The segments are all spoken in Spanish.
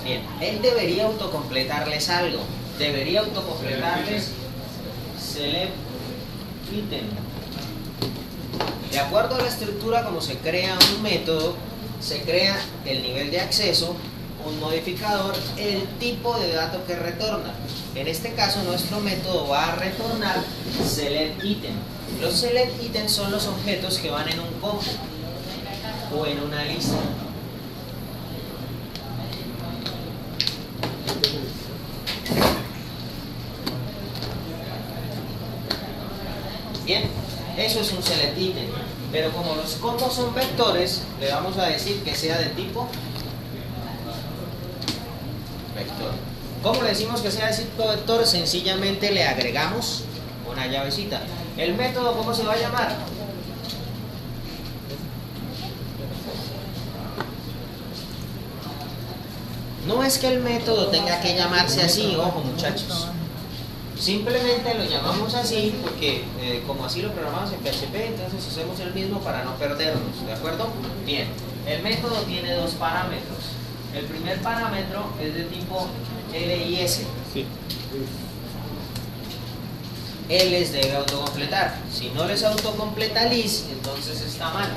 Bien, él debería autocompletarles algo. Debería autocompletarles select item. De acuerdo a la estructura, como se crea un método, se crea el nivel de acceso, un modificador, el tipo de dato que retorna. En este caso, nuestro método va a retornar select item. Los select items son los objetos que van en un combo o en una lista. Bien, eso es un select item. Pero como los combos son vectores, le vamos a decir que sea de tipo vector. ¿Cómo le decimos que sea de tipo vector? Sencillamente le agregamos una llavecita. ¿El método cómo se va a llamar? No es que el método tenga que llamarse así, ojo muchachos. Simplemente lo llamamos así porque como así lo programamos en PHP, entonces hacemos el mismo para no perdernos, ¿de acuerdo? Bien, el método tiene dos parámetros. El primer parámetro es de tipo LIS. Sí. Él les debe autocompletar. Si no les autocompleta LIS, entonces está mal.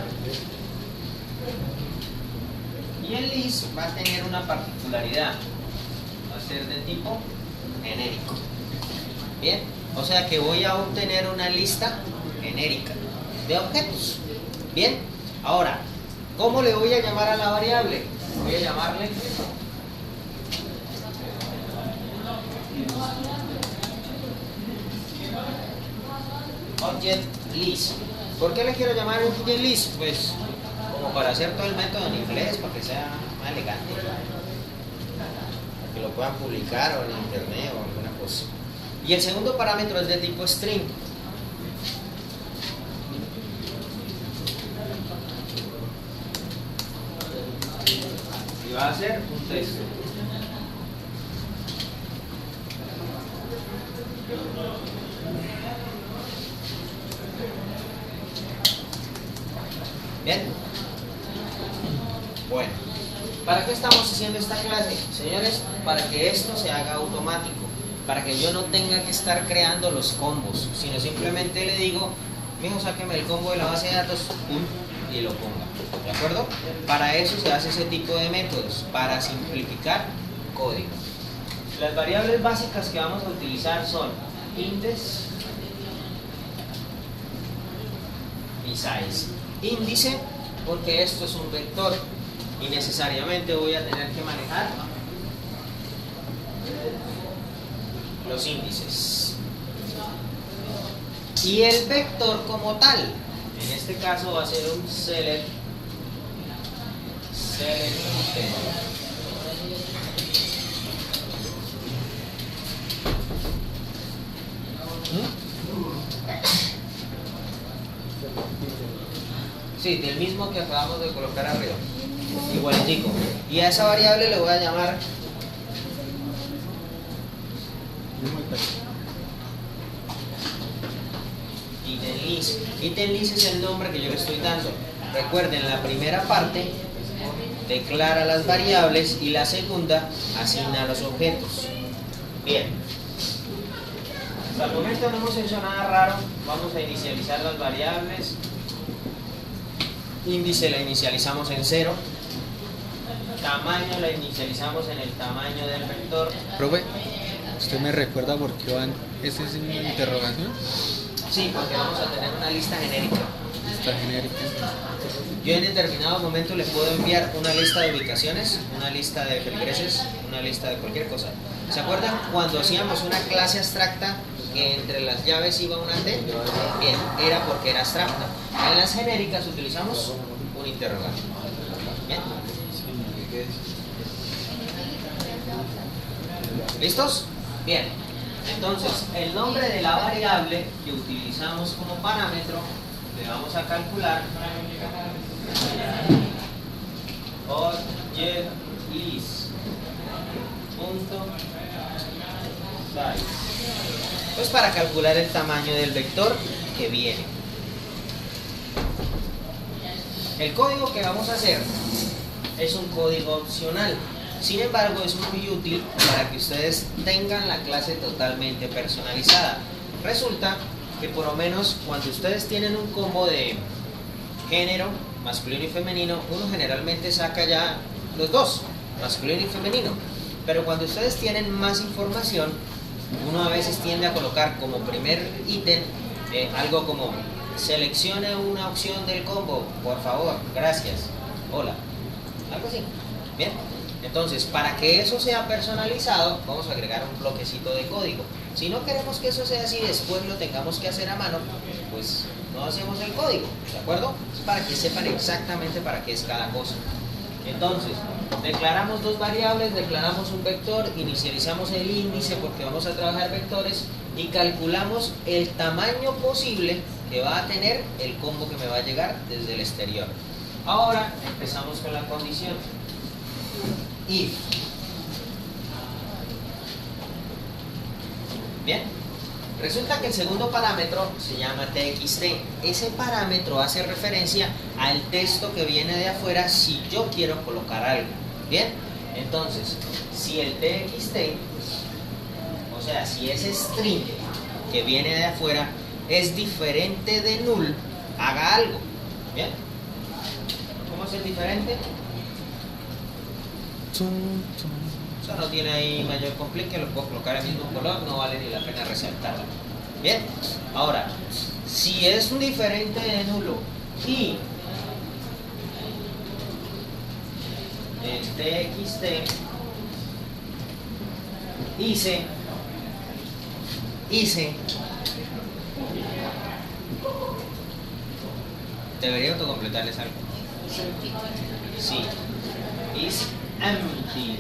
Y el LIS va a tener una particularidad. Va a ser de tipo genérico. Bien, o sea que voy a obtener una lista genérica de objetos. Bien, ahora, ¿cómo le voy a llamar a la variable? Voy a llamarle object list. ¿Por qué le quiero llamar object list? Pues como para hacer todo el método en inglés, para que sea más elegante, para que lo puedan publicar o en internet o alguna cosa. Y el segundo parámetro es de tipo string. Y va a ser un texto. Bien. Bueno, ¿para qué estamos haciendo esta clase? Señores, para que esto se haga automático. Para que yo no tenga que estar creando los combos, sino simplemente le digo, mijo, sáqueme el combo de la base de datos, y lo ponga. ¿De acuerdo? Para eso se hace ese tipo de métodos, para simplificar código. Las variables básicas que vamos a utilizar son index y size. Índice, porque esto es un vector y necesariamente voy a tener que manejar los índices. Y el vector como tal, en este caso va a ser un select item. Sí, del mismo que acabamos de colocar arriba, igualitico. Y a esa variable le voy a llamar item list. Item list es el nombre que yo le estoy dando. Recuerden, la primera parte declara las variables y la segunda asigna los objetos. Bien. Hasta el momento no hemos hecho nada raro. Vamos a inicializar las variables. Índice la inicializamos en 0. Tamaño la inicializamos en el tamaño del vector. Profe, ¿usted me recuerda por qué van? ¿Esta es mi interrogación? Sí, porque vamos a tener una lista genérica. Lista genérica. Yo en determinado momento le puedo enviar una lista de ubicaciones, una lista de feligreses, una lista de cualquier cosa. ¿Se acuerdan cuando hacíamos una clase abstracta que entre las llaves iba una T? Bien, era porque era abstracta. En las genéricas utilizamos un interrogante. Bien. ¿Listos? Bien. Entonces, el nombre de la variable que utilizamos como parámetro le vamos a calcular object list punto size. Pues para calcular el tamaño del vector que viene. El código que vamos a hacer es un código opcional. Sin embargo, es muy útil para que ustedes tengan la clase totalmente personalizada. Resulta que por lo menos cuando ustedes tienen un combo de género, masculino y femenino, uno generalmente saca ya los dos, masculino y femenino. Pero cuando ustedes tienen más información, uno a veces tiende a colocar como primer ítem algo como seleccione una opción del combo, por favor, gracias, hola, algo así. Bien, entonces para que eso sea personalizado vamos a agregar un bloquecito de código. Si no queremos que eso sea así, después lo tengamos que hacer a mano, pues no hacemos el código, ¿de acuerdo? Es para que sepan exactamente para qué es cada cosa. Entonces, declaramos dos variables, declaramos un vector, inicializamos el índice porque vamos a trabajar vectores y calculamos el tamaño posible que va a tener el combo que me va a llegar desde el exterior. Ahora empezamos con la condición. If. Bien, resulta que el segundo parámetro se llama txt. Ese parámetro hace referencia al texto que viene de afuera si yo quiero colocar algo. Bien, entonces, si el txt, o sea, si ese string que viene de afuera es diferente de null, haga algo. Bien, ¿cómo es el diferente? O sea, no tiene ahí mayor complique, lo puedo colocar el mismo color, no vale ni la pena resaltarlo. Bien, ahora, si es un diferente de nulo y el txt hice debería autocompletarles algo. Sí, is empty.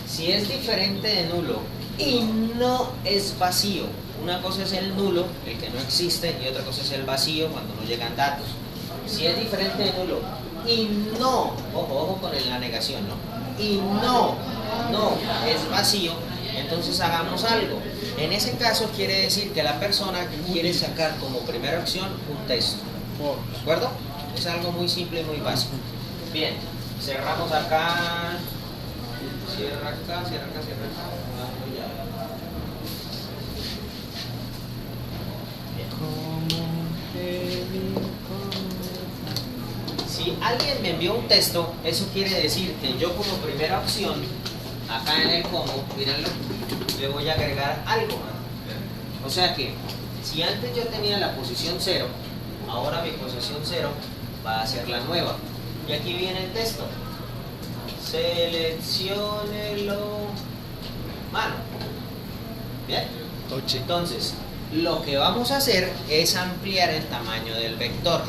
Si es diferente de nulo y no es vacío, una cosa es el nulo, el que no existe, y otra cosa es el vacío cuando no llegan datos. Si es diferente de nulo y no, ojo con la negación, ¿no? Y no es vacío, entonces hagamos algo. En ese caso quiere decir que la persona quiere sacar como primera opción un texto. ¿De acuerdo? Es algo muy simple y muy básico. Bien, cerramos acá. Cierra acá, cierra acá, cierra acá. Si alguien me envió un texto, eso quiere decir que yo como primera opción, acá en el combo, mírenlo, le voy a agregar algo. O sea que, si antes yo tenía la posición 0, ahora mi posición 0 va a ser la nueva. Y aquí viene el texto. Selecciónelo mano. Bien. Entonces, lo que vamos a hacer es ampliar el tamaño del vector.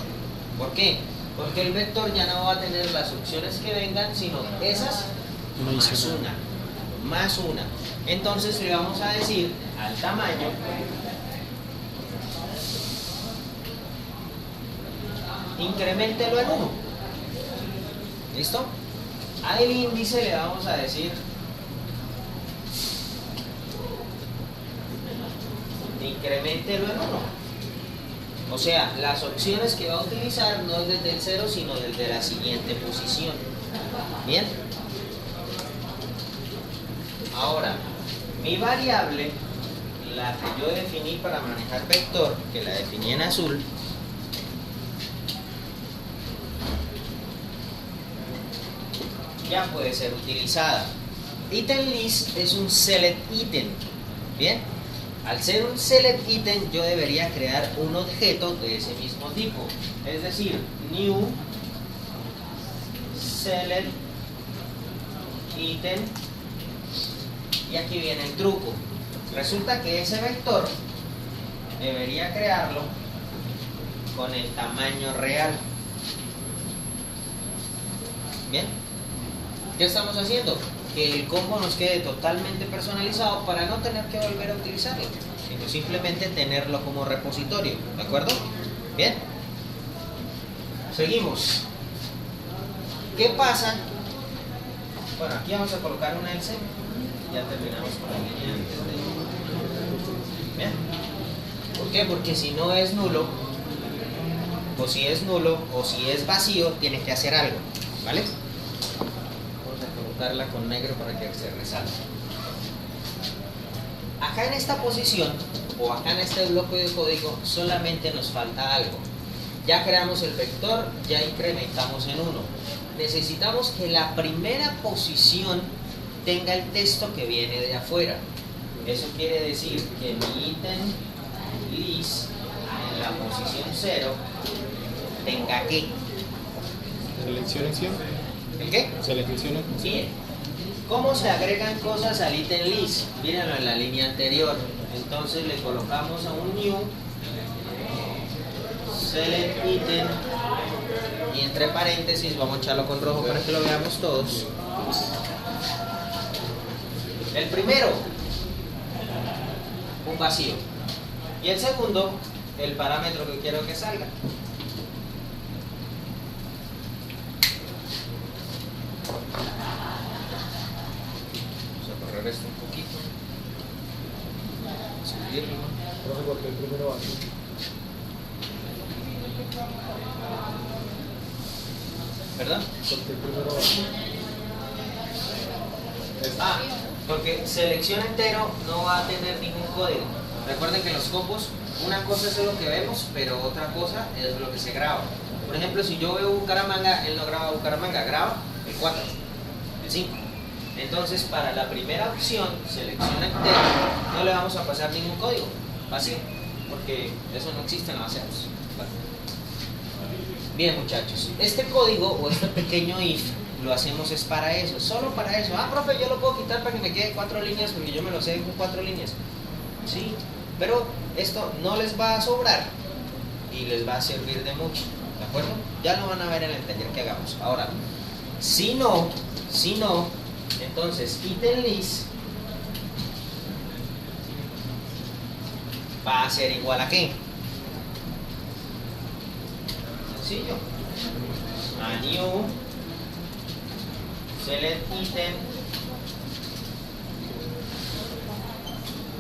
¿Por qué? Porque el vector ya no va a tener las opciones que vengan, sino esas más una. Entonces le vamos a decir al tamaño increméntelo en 1. ¿Listo? Al índice le vamos a decir increméntelo en 1. O sea, las opciones que va a utilizar no es desde el 0, sino desde la siguiente posición. Bien. Ahora, mi variable, la que yo definí para manejar vector, que la definí en azul, ya puede ser utilizada. Item list es un select item. Bien, al ser un select item yo debería crear un objeto de ese mismo tipo, es decir, new select item, y aquí viene el truco. Resulta que ese vector debería crearlo con el tamaño real. Bien, ¿qué estamos haciendo? Que el combo nos quede totalmente personalizado para no tener que volver a utilizarlo, sino simplemente tenerlo como repositorio. ¿De acuerdo? Bien. Seguimos. ¿Qué pasa? Bueno, aquí vamos a colocar una else. Ya terminamos con la línea antes de... Bien. ¿Por qué? Porque si no es nulo, o si es nulo, o si es vacío, tiene que hacer algo, ¿vale? Vamos a colocarla con negro para que se resalte. Acá en esta posición, o acá en este bloque de código, solamente nos falta algo. Ya creamos el vector, ya incrementamos en 1. Necesitamos que la primera posición tenga el texto que viene de afuera. Eso quiere decir que mi ítem list en la posición 0 tenga ¿qué? Seleccione siempre. ¿El qué? Seleccione. Bien. ¿Cómo se agregan cosas al ítem list? Mírenlo en la línea anterior. Entonces le colocamos a un new select item y entre paréntesis vamos a echarlo con rojo para que lo veamos todos. El primero, un vacío, y el segundo, el parámetro que quiero que salga. Vamos a correr esto un poquito, subirlo. Porque el primero vacío. ¿Verdad? Porque el primero vacío. Ah, porque selección entero no va a tener ningún código. Recuerden que en los combos una cosa es lo que vemos, pero otra cosa es lo que se graba. Por ejemplo, si yo veo Bucaramanga, él no graba Bucaramanga, graba el 4, el 5. Entonces, para la primera opción, selección entero, no le vamos a pasar ningún código vacío, porque eso no existe en la base de datos. Bien, muchachos, este código o este pequeño if lo hacemos es para eso, solo para eso. Ah, profe, yo lo puedo quitar para que me quede 4 líneas porque yo me lo sé con 4 líneas. Sí, pero esto no les va a sobrar y les va a servir de mucho, ¿de acuerdo? Ya lo van a ver en el taller que hagamos. Ahora, si no, entonces item list va a ser igual a ¿qué? Sencillo. A new select item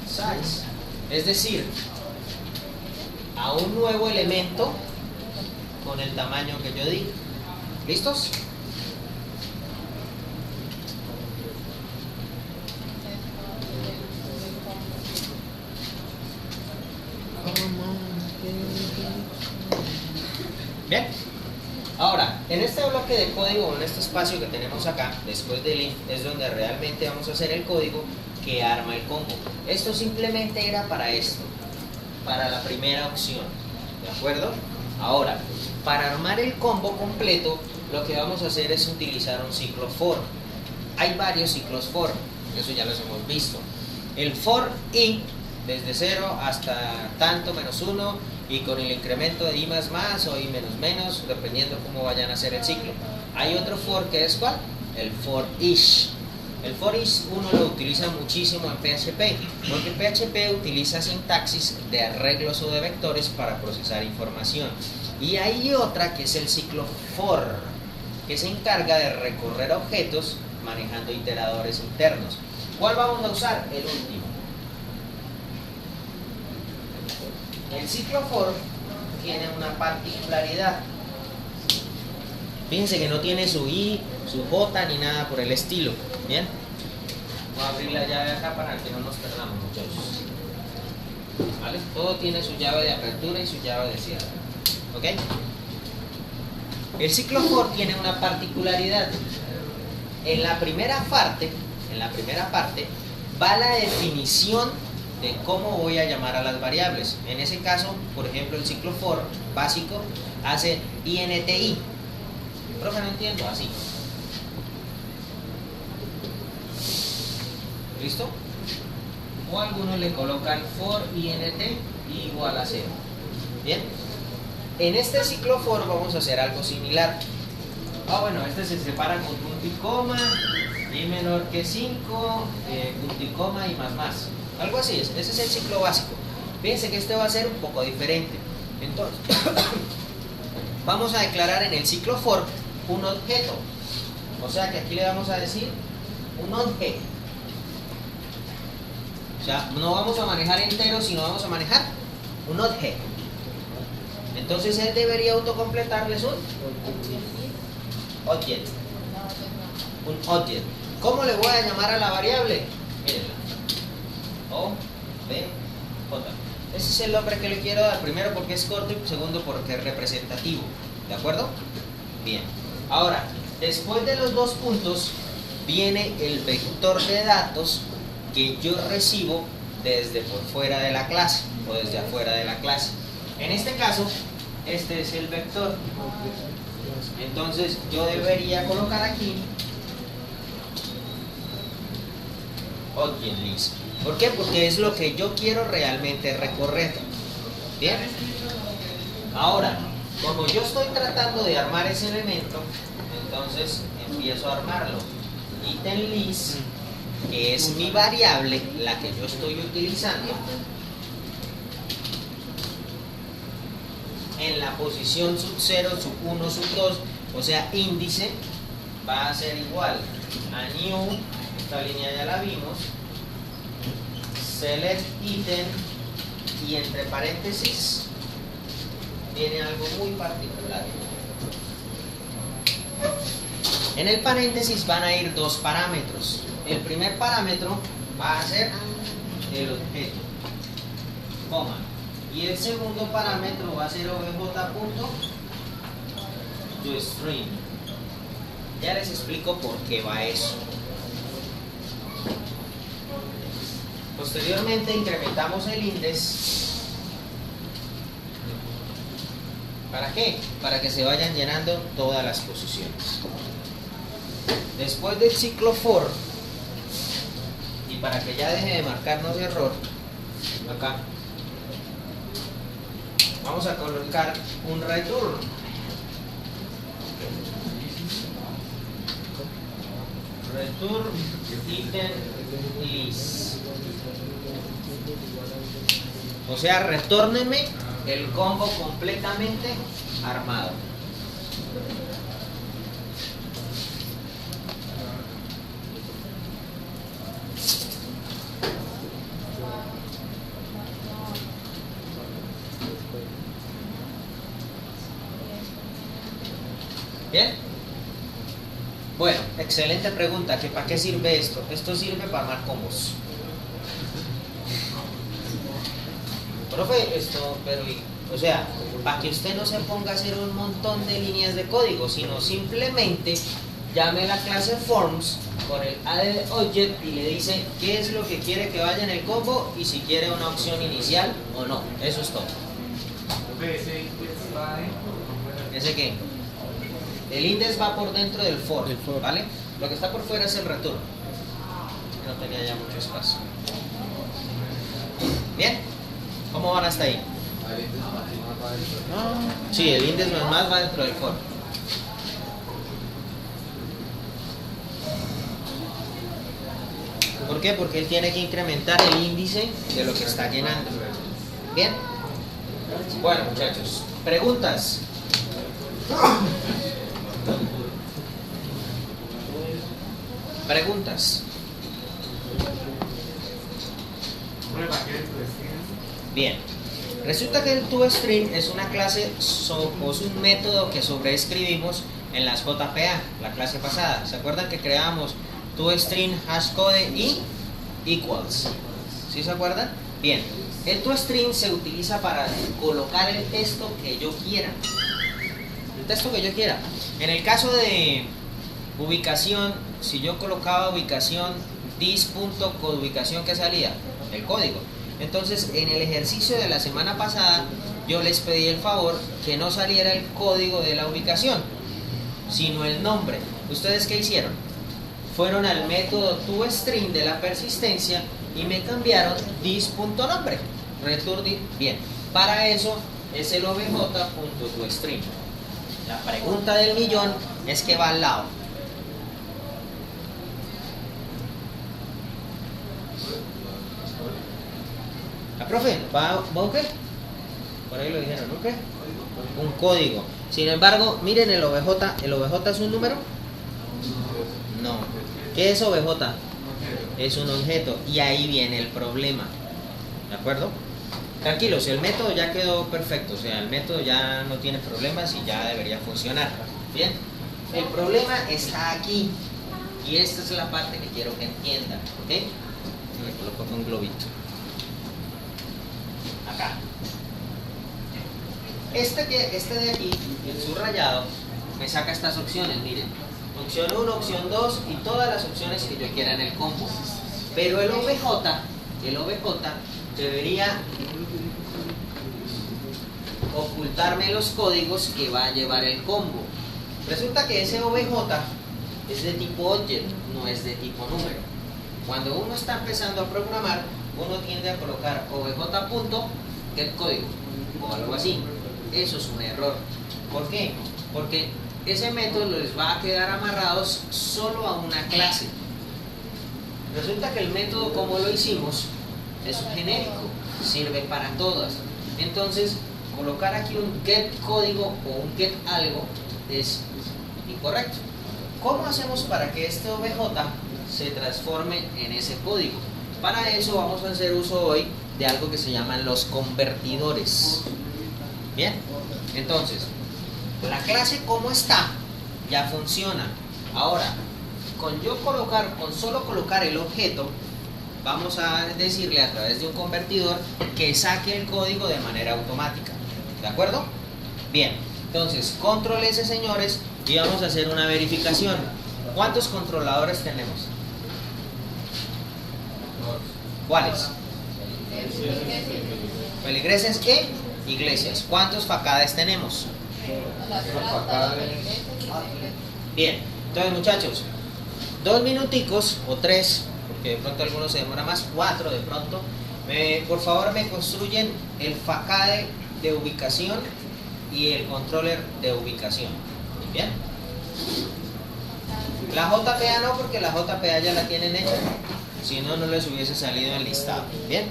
size, es decir, a un nuevo elemento con el tamaño que yo diga. ¿Listos? Bien. Ahora, en este bloque de código, en este espacio que tenemos acá, después del if, es donde realmente vamos a hacer el código que arma el combo. Esto simplemente era para esto, para la primera opción, ¿de acuerdo? Ahora, para armar el combo completo, lo que vamos a hacer es utilizar un ciclo for. Hay varios ciclos for, eso ya los hemos visto. El for i, desde 0 hasta tanto menos 1, y con el incremento de i más más o i menos menos, dependiendo cómo vayan a hacer el ciclo. Hay otro for que es ¿cuál? El for each. El for each uno lo utiliza muchísimo en PHP, porque PHP utiliza sintaxis de arreglos o de vectores para procesar información. Y hay otra que es el ciclo for, que se encarga de recorrer objetos manejando iteradores internos. ¿Cuál vamos a usar? El último. El ciclo for tiene una particularidad. Fíjense que no tiene su i, su j ni nada por el estilo. Bien, voy a abrir la llave acá para que no nos perdamos, muchachos. ¿Vale? Todo tiene su llave de apertura y su llave de cierre. ¿Ok? El ciclo for tiene una particularidad. En la primera parte va la definición de cómo voy a llamar a las variables. En ese caso, por ejemplo, el ciclo for básico hace INTI. Profe, no entiendo, así. ¿Listo? O algunos le colocan for INT igual a 0. Bien. En este ciclo for vamos a hacer algo similar. Bueno, este se separa con punto y coma, y menor que 5, punto y coma y más más. Algo así es, ese es el ciclo básico. Fíjense que este va a ser un poco diferente. Entonces, vamos a declarar en el ciclo for un objeto. O sea que aquí le vamos a decir un objeto. O sea, no vamos a manejar enteros, sino vamos a manejar un objeto. Entonces él debería autocompletarles un object. Un object. ¿Cómo le voy a llamar a la variable? Mírenla. O, B, J. Ese es el nombre que le quiero dar. Primero porque es corto y segundo porque es representativo. ¿De acuerdo? Bien. Ahora, después de los dos puntos, viene el vector de datos que yo recibo desde por fuera de la clase o desde afuera de la clase. En este caso, este es el vector. Entonces, yo debería colocar aquí object list. ¿Por qué? Porque es lo que yo quiero realmente recorrer. ¿Bien? Ahora, como yo estoy tratando de armar ese elemento, entonces empiezo a armarlo. Item list, que es mi variable, la que yo estoy utilizando, en la posición sub 0, sub 1, sub 2, o sea, índice, va a ser igual a new, esta línea ya la vimos, select item, y entre paréntesis viene algo muy particular. En el paréntesis van a ir dos parámetros. El primer parámetro va a ser el objeto, coma, y el segundo parámetro va a ser obj.toString. Ya les explico por qué va eso. Posteriormente incrementamos el index. ¿Para qué? Para que se vayan llenando todas las posiciones. Después del ciclo for, y para que ya deje de marcarnos error, acá vamos a colocar un return. Return item list. O sea, retórnenme el combo completamente armado. ¿Bien? Bueno, excelente pregunta. ¿Para qué sirve esto? Esto sirve para armar combos. Profe, esto, pero, o sea, para que usted no se ponga a hacer un montón de líneas de código, sino simplemente llame a la clase forms con el added object y le dice qué es lo que quiere que vaya en el combo y si quiere una opción inicial o no. Eso es todo. ¿Ese qué? El index va por dentro del for, ¿vale? Lo que está por fuera es el return. No tenía ya mucho espacio. ¿Bien? ¿Cómo van hasta ahí? Sí, el index no es más, va dentro del for. ¿Por qué? Porque él tiene que incrementar el índice de lo que está llenando. ¿Bien? Bueno, muchachos, preguntas. Preguntas. Bien. Resulta que el toString es una clase o es un método que sobreescribimos en las JPA, la clase pasada. ¿Se acuerdan que creamos toString, hashcode y equals? ¿Sí se acuerdan? Bien. El toString se utiliza para colocar el texto que yo quiera. El texto que yo quiera. En el caso de ubicación, si yo colocaba ubicación this.codeubicación, ¿qué salía? El código. Entonces, en el ejercicio de la semana pasada, yo les pedí el favor que no saliera el código de la ubicación, sino el nombre. ¿Ustedes qué hicieron? Fueron al método toString de la persistencia y me cambiaron this.nombre. Return. Bien. Para eso es el obj.toString. La pregunta del millón es que va al lado. Profe, ¿va qué? Por ahí lo dijeron, ¿no? ¿Qué? Un código. Sin embargo, miren el OBJ es un número. No. ¿Qué es OBJ? Es un objeto. Y ahí viene el problema. ¿De acuerdo? Tranquilos, el método ya quedó perfecto, o sea, el método ya no tiene problemas y ya debería funcionar. Bien, el problema está aquí y esta es la parte que quiero que entiendan, ¿ok? Me coloco un globito. Acá. Este de aquí, el subrayado, me saca estas opciones, miren. Opción 1, opción 2 y todas las opciones que yo quiera en el combo. Pero el OBJ debería ocultarme los códigos que va a llevar el combo. Resulta que ese OBJ es de tipo object, no es de tipo número. Cuando uno está empezando a programar, uno tiende a colocar obj.getCódigo o algo así. Eso es un error. ¿Por qué? Porque ese método les va a quedar amarrados solo a una clase. Resulta que el método como lo hicimos es genérico, sirve para todas. Entonces, colocar aquí un getCódigo o un getAlgo es incorrecto. ¿Cómo hacemos para que este OBJ se transforme en ese código? Para eso vamos a hacer uso hoy de algo que se llaman los convertidores. Bien, entonces, la clase como está ya funciona. Ahora, con solo colocar el objeto, vamos a decirle a través de un convertidor que saque el código de manera automática. ¿De acuerdo? Bien, entonces, control S, señores, y vamos a hacer una verificación. ¿Cuántos controladores tenemos? ¿Cuáles? Feligreses e iglesias. ¿Cuántos facades tenemos? Bien, entonces muchachos, 2 minuticos o 3, porque de pronto algunos se demora más, 4 de pronto. Por favor me construyen el facade de ubicación y el controller de ubicación. Bien. La JPA no, porque la JPA ya la tienen hecha, si no, no les hubiese salido el listado. Bien.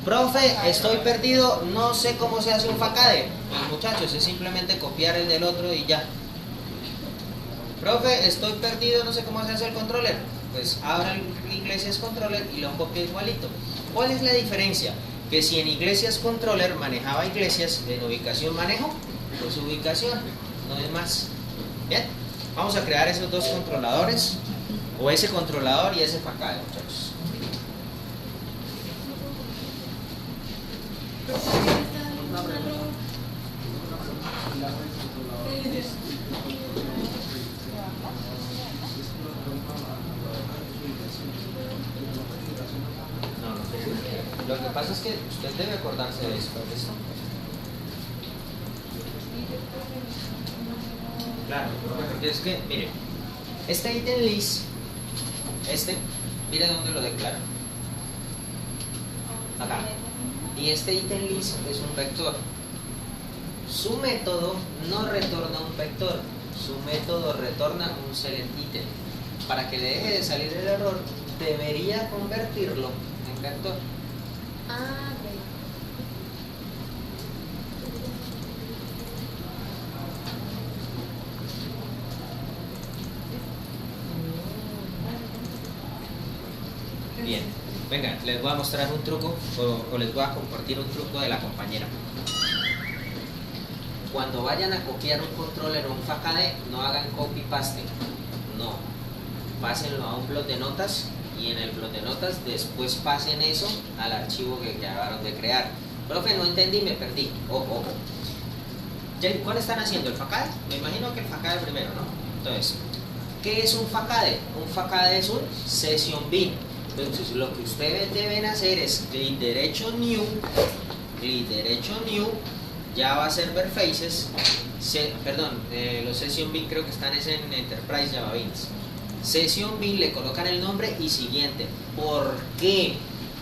Profe, estoy perdido, no sé cómo se hace un facade. Pues muchachos, es simplemente copiar el del otro y ya. Profe, estoy perdido, no sé cómo se hace el controller. Pues abra el Iglesias Controller y lo copia igualito. ¿Cuál es la diferencia? Que si en Iglesias Controller manejaba iglesias, en ubicación manejo, pues ubicación, no es más. Bien, vamos a crear esos dos controladores, o ese controlador y ese facade, muchachos. Lo que pasa es que usted debe acordarse de esto. Claro, porque es que, mire, este item list, mire dónde lo declaro. Acá. Y este item list es un vector. Su método no retorna un vector, su método retorna un select item. Para que le deje de salir el error, debería convertirlo en vector. Bien, venga, les voy a mostrar un truco o les voy a compartir un truco de la compañera. Cuando vayan a copiar un controller o un facade, no hagan copy-paste, no, pásenlo a un blog de notas y en el blog de notas después pasen eso al archivo que acabaron de crear. Profe, no entendí, me perdí. Ojo. ¿Cuál están haciendo? ¿El facade? Me imagino que el facade primero, ¿no? Entonces, ¿qué es un facade? Un facade es un session bin. Entonces, lo que ustedes deben hacer es clic derecho new, Java Server Faces, los session bin creo que están en Enterprise Java Beans. Session bin le colocan el nombre y siguiente. ¿Por qué?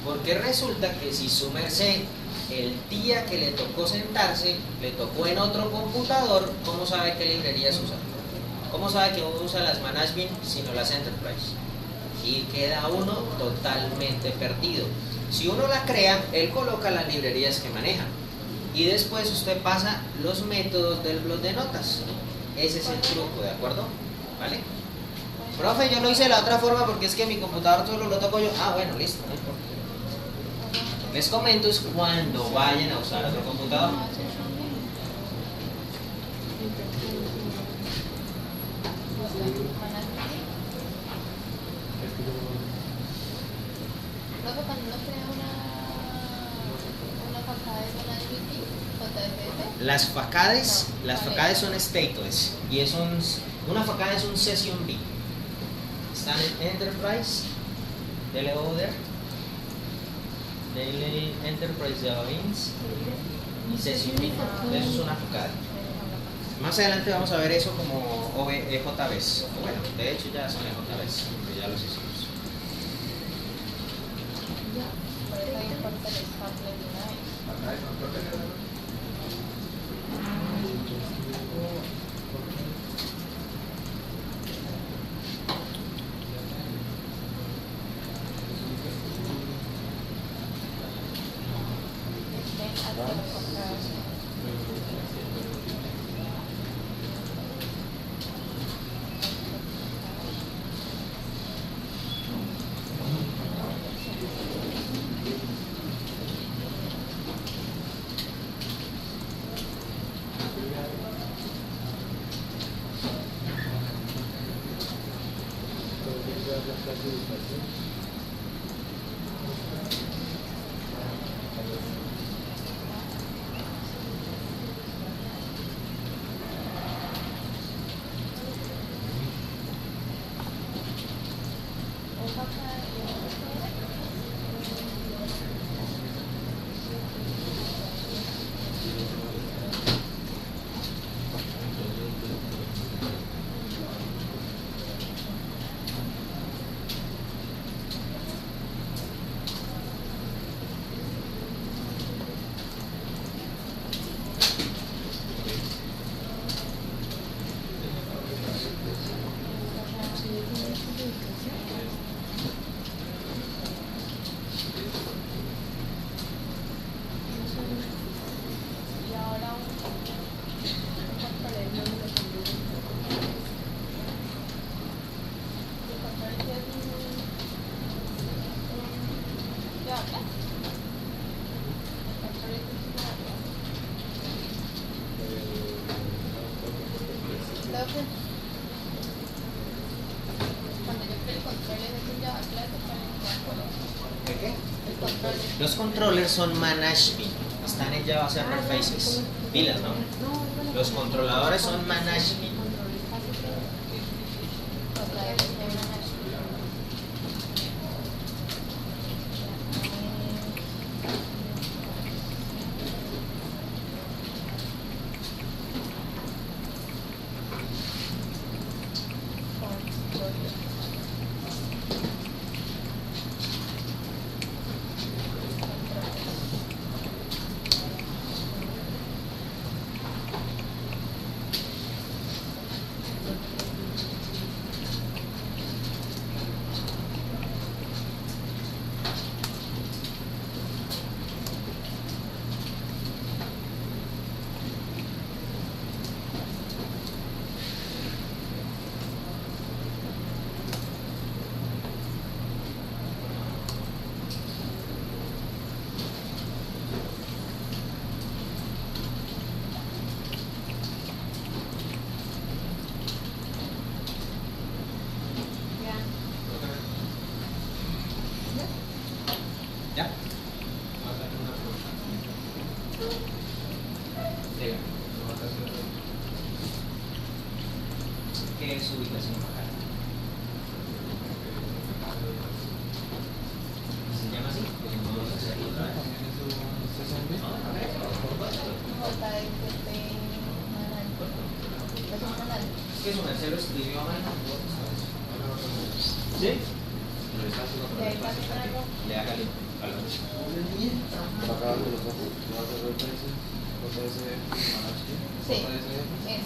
Porque resulta que si su merced el día que le tocó sentarse, le tocó en otro computador, ¿cómo sabe qué librerías usa? ¿Cómo sabe que uno usa las Management sino las Enterprise? Y queda uno totalmente perdido. Si uno la crea, él coloca las librerías que maneja y después usted pasa los métodos del blog de notas. Ese es el truco, ¿de acuerdo? ¿Vale? Profe, yo lo hice de la otra forma porque es que mi computador solo lo toco yo. Ah, bueno, listo, no importa. Les comento es cuando vayan a usar otro computador. Luego cuando uno crea una facade de una DVT, JFF, Las facades son stateless y una facade es un Session B. Están en Enterprise, dele Other, dele Enterprise Java Beans y Session B. Eso es una facade. Más adelante vamos a ver eso como EJBs. Bueno, de hecho ya son EJBs, porque ya los hicimos. por eso ahí importa el sample de una vez. Ven hasta los comprados. Y ahora un control de números. El control es ¿ya habla? El control es Creo que cuando yo creo el control es un Java clase para el ¿Qué? el control es Los controllers son management, están en Java Server Faces. Pilas, ¿no? Los controladores son management. ¿Ya? Dígame. ¿Qué es su ubicación acá? ¿Se llama así? Pues no vamos a hacerlo otra vez. Es que su merced lo escribió mal. ¿Sí? Le haga el Sí, es.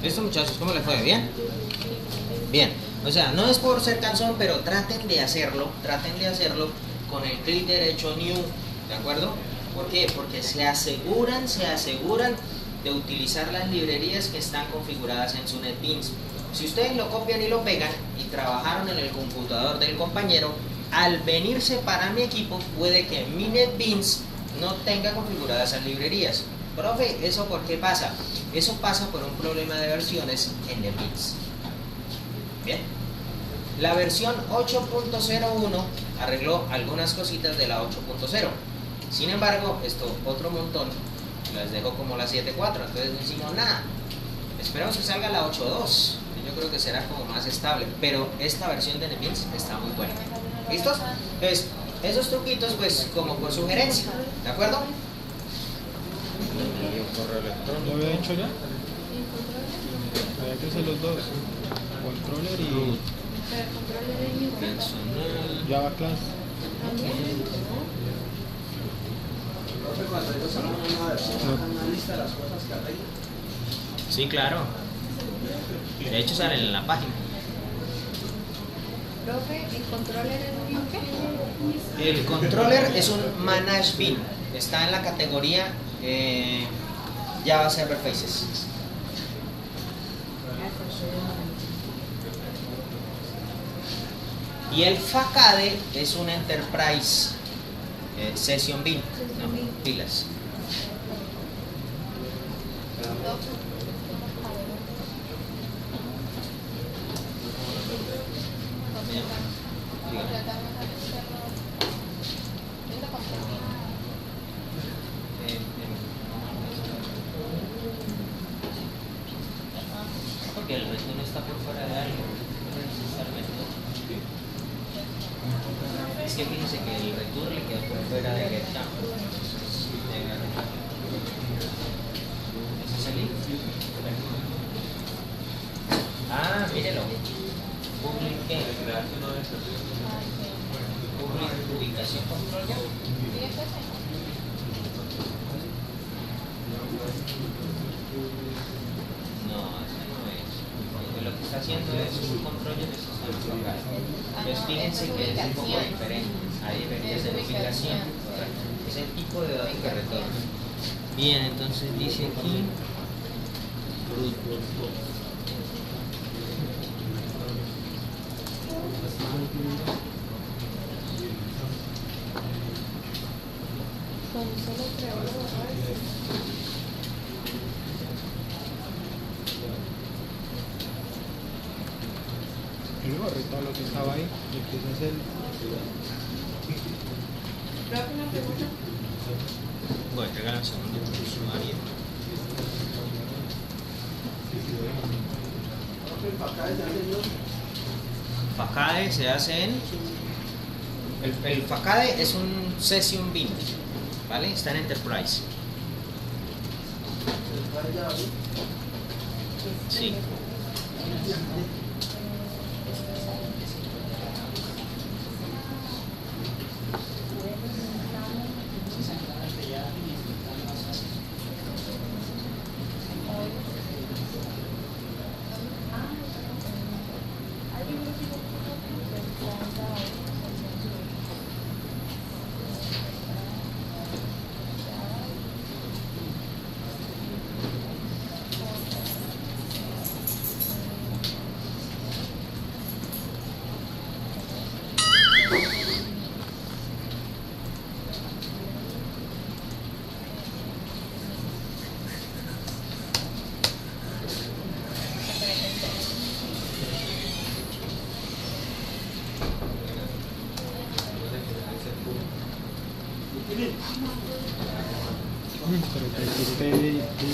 ¿Listo, muchachos? ¿Cómo les fue? ¿Bien? Bien. O sea, no es por ser cansón, pero traten de hacerlo con el clic derecho New, ¿de acuerdo? ¿Por qué? Porque se aseguran de utilizar las librerías que están configuradas en su NetBeans. Si ustedes lo copian y lo pegan y trabajaron en el computador del compañero, al venirse para mi equipo puede que mi NetBeans no tenga configuradas esas librerías. Profe, ¿eso por qué pasa? Eso pasa por un problema de versiones en NetBeans. Bien. La versión 8.01 arregló algunas cositas de la 8.0. Sin embargo, esto otro montón las dejó como la 7.4, entonces no hicimos nada. Esperamos que salga la 8.2. Yo creo que será como más estable, pero esta versión de NetBeans está muy buena. ¿Listos? Entonces, esos truquitos pues como por sugerencia, ¿de acuerdo? ¿Lo había hecho ya? Había que hacer los dos. Controller y Java Class. Sí, claro. De hecho salen en la página. Profe, ¿el controller es un qué? El controller es un Manage Bean. Está en la categoría Java Server Faces. Y el Facade es un Enterprise Session Bean. No, pilas. Porque el resto no está por fuera de algo. Es que fíjense que el return le quedó por fuera de GetChamp. ¿Ese es el link? Ah, mírelo. Public ¿qué? Public ubicación control ya. No, ese no es. Porque lo que está haciendo es un control de sistema local. Entonces fíjense que es un poco diferente. Ahí debería ser ubicación. Es el tipo de datos que retorna. Bien, entonces dice aquí root. El gorrito lo que estaba ahí, y empieza a hacer. Profe, una pregunta. Voy a entregar al segundo usuario. Facade se hace en... El Facade es un Session Bean, ¿vale? Está en Enterprise. Sí.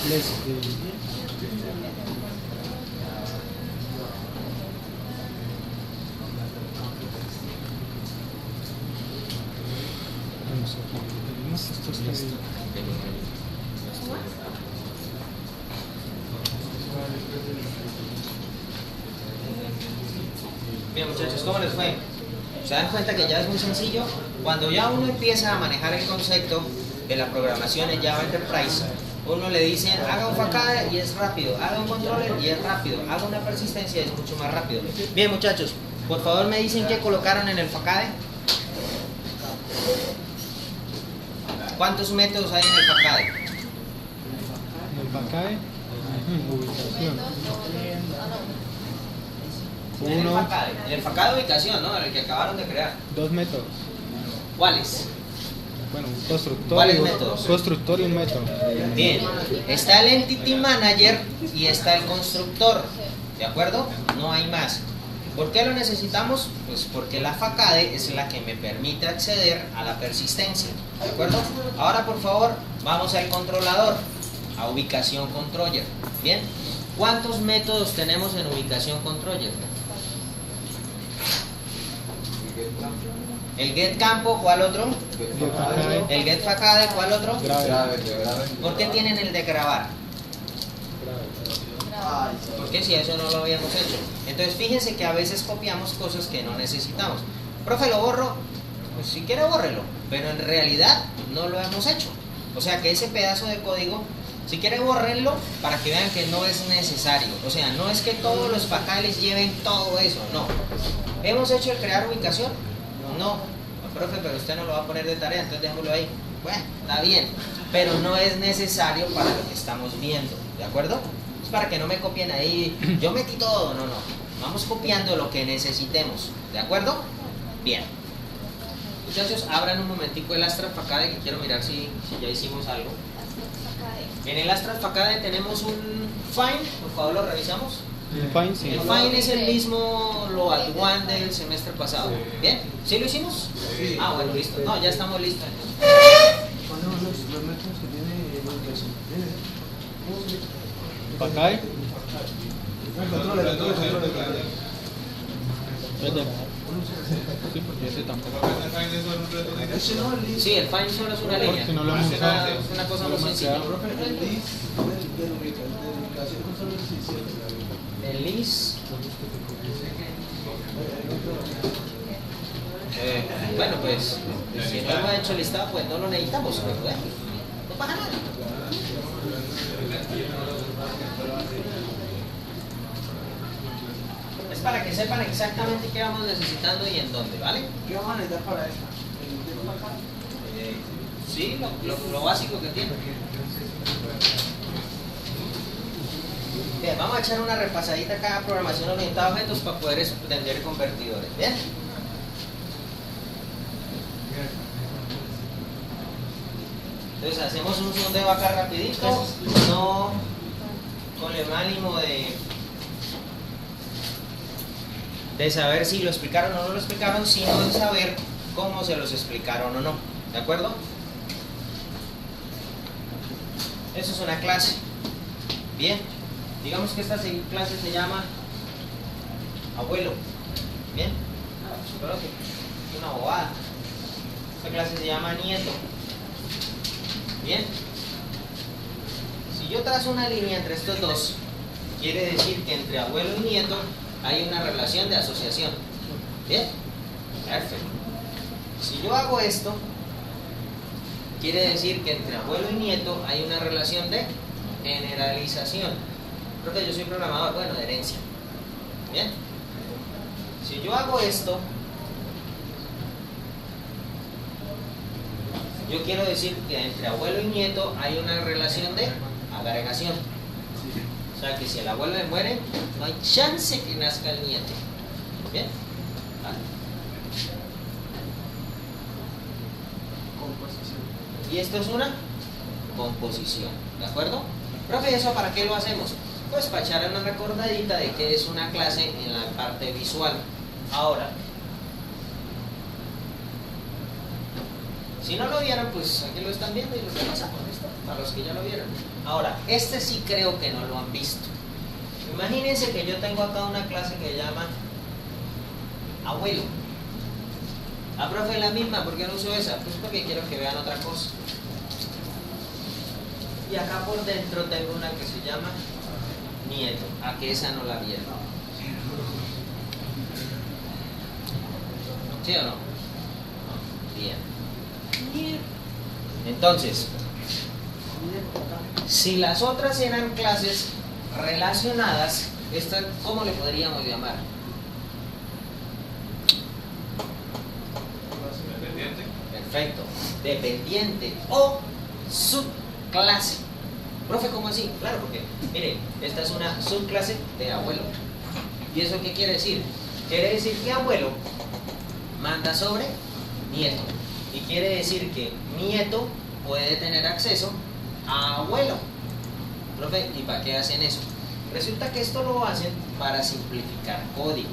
iglesia. Vamos aquí, tenemos esto está bien. Bien, muchachos, ¿cómo les fue? ¿Se dan cuenta que ya es muy sencillo? Cuando ya uno empieza a manejar el concepto de la programación en Java Enterprise, uno le dice, haga un facade y es rápido, haga un controller y es rápido, haga una persistencia y es mucho más rápido. Bien, muchachos, por favor me dicen qué colocaron en el facade. ¿Cuántos métodos hay en el facade? En el facade, ubicación. Uno, En el facade de ubicación, ¿no? En el que acabaron de crear. 2 métodos. ¿Cuáles? Bueno, un constructor, ¿Cuáles métodos? constructor y un método. Bien, está el Entity Manager y está el constructor, ¿de acuerdo? No hay más. ¿Por qué lo necesitamos? Pues porque la facade es la que me permite acceder a la persistencia, ¿de acuerdo? Ahora, por favor, vamos al controlador, a ubicación controller. Bien, ¿cuántos métodos tenemos en ubicación controller? El get campo, ¿cuál otro? El get facade, ¿cuál otro? ¿Por qué tienen el de grabar? Porque si eso no lo habíamos hecho. Entonces fíjense que a veces copiamos cosas que no necesitamos. Profe, ¿lo borro? Pues si quiere bórrelo, pero en realidad no lo hemos hecho. O sea que ese pedazo de código, si quiere bórrenlo para que vean que no es necesario. O sea, no es que todos los facades lleven todo eso, no. ¿Hemos hecho el crear ubicación? No. Profe, pero usted no lo va a poner de tarea, entonces déjalo ahí. Bueno, está bien, pero no es necesario para lo que estamos viendo, ¿de acuerdo? Es para que no me copien ahí, yo metí todo, no. Vamos copiando lo que necesitemos, ¿de acuerdo? Bien. Muchachos, abran un momentico el Astra Facade, que quiero mirar si ya hicimos algo. En el Astra Facade tenemos un find, por favor lo revisamos. El find, sí. El find es el mismo Load One del semestre pasado. ¿Bien? ¿Sí lo hicimos? Ah, bueno, listo. No, ya estamos listos. Los métodos que tiene la ubicación. Facade. Sí, porque ese tampoco. Sí, el find solo es una línea. Porque no lo hemos usado. Es una cosa muy sencilla. El list. Bueno, pues si no hemos hecho listado, pues no lo necesitamos, pero bueno, no pasa nada. Es para que sepan exactamente qué vamos necesitando y en dónde, ¿vale? ¿Qué vamos a necesitar para esto? Sí, lo básico que tiene. Bien, vamos a echar una repasadita acá a programación orientada a objetos para poder entender convertidores. Bien. Entonces hacemos un sondeo acá rapidito, no con el ánimo de saber si lo explicaron o no lo explicaron, sino de saber cómo se los explicaron o no. ¿De acuerdo? Eso es una clase. Bien. Digamos que esta clase se llama abuelo. Bien. Pero que es una bobada. Esta clase se llama nieto. Bien. Si yo trazo una línea entre estos dos, quiere decir que entre abuelo y nieto hay una relación de asociación. Bien. Perfecto. Si yo hago esto, quiere decir que entre abuelo y nieto hay una relación de generalización. Creo que yo soy programador, bueno, de herencia. Bien. Si yo hago esto, yo quiero decir que entre abuelo y nieto hay una relación de agregación. O sea que si el abuelo le muere, no hay chance que nazca el nieto. Bien. ¿Vale? Y esto es una composición. ¿De acuerdo? Profe, ¿eso para qué lo hacemos? Pues para echar una recordadita de que es una clase en la parte visual. Ahora, si no lo vieron, pues aquí lo están viendo y lo repasamos, ¿listo? Para los que ya lo vieron. Ahora, este sí creo que no lo han visto. Imagínense que yo tengo acá una clase que se llama abuelo. Ah, profe, es la misma, ¿por qué no uso esa? Pues porque quiero que vean otra cosa. Y acá por dentro tengo una que se llama nieto. A que esa no la vieron. ¿Sí o no? Bien. Entonces, si las otras eran clases relacionadas, esta, ¿cómo le podríamos llamar? Dependiente. Perfecto. Dependiente o subclase. Profe, ¿cómo así? Claro, porque, mire, esta es una subclase de abuelo. ¿Y eso qué quiere decir? Quiere decir que abuelo manda sobre nieto. Y quiere decir que nieto puede tener acceso a abuelo. Profe, ¿y para qué hacen eso? Resulta que esto lo hacen para simplificar código.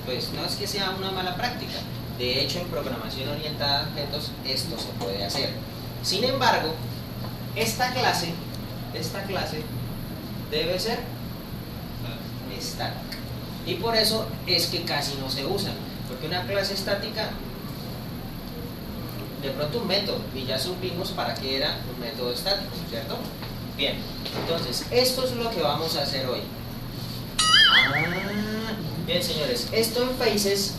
Pues no es que sea una mala práctica. De hecho, en programación orientada a objetos esto se puede hacer. Sin embargo, esta clase debe ser estática. Y por eso es que casi no se usan. Porque una clase estática, de pronto un método, y ya supimos para qué era un método estático, ¿cierto? Bien, entonces, esto es lo que vamos a hacer hoy. Bien, señores, esto en Faces,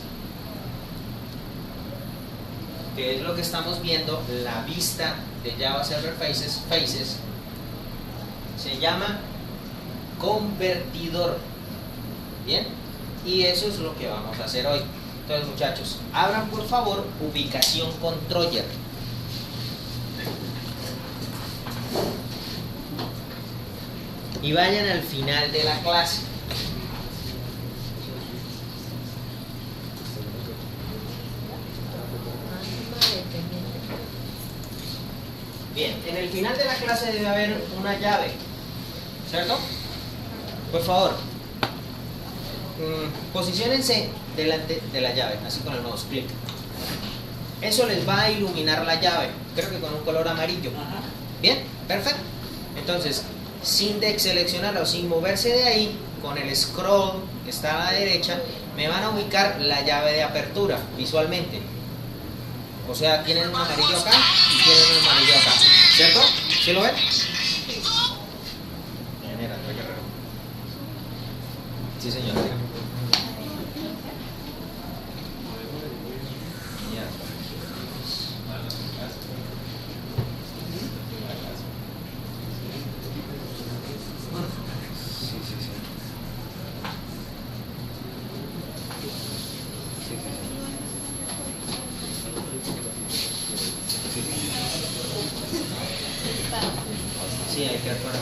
que es lo que estamos viendo, la vista de Java Server Faces, se llama convertidor. Bien, y eso es lo que vamos a hacer hoy. Entonces, muchachos, abran por favor ubicación controller. Y vayan al final de la clase. Bien, en el final de la clase debe haber una llave, ¿cierto? Por favor, posiciónense delante de la llave, así con el mouse clic. Eso les va a iluminar la llave, creo que con un color amarillo. Bien, perfecto. Entonces, sin deseleccionarla o sin moverse de ahí, con el scroll que está a la derecha, me van a ubicar la llave de apertura visualmente. O sea, tienen un amarillo acá y tienen un amarillo acá, ¿cierto? ¿Sí lo ven? Sí, señor. Sí, hay que actuar.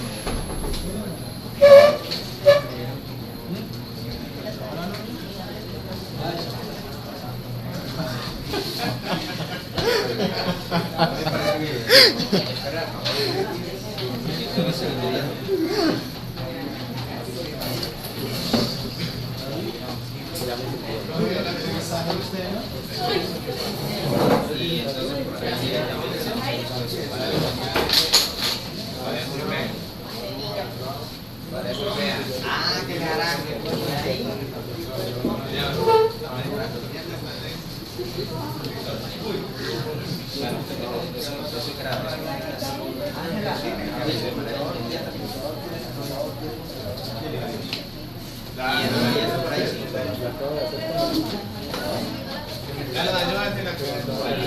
Ah, qué carajo. Ahí.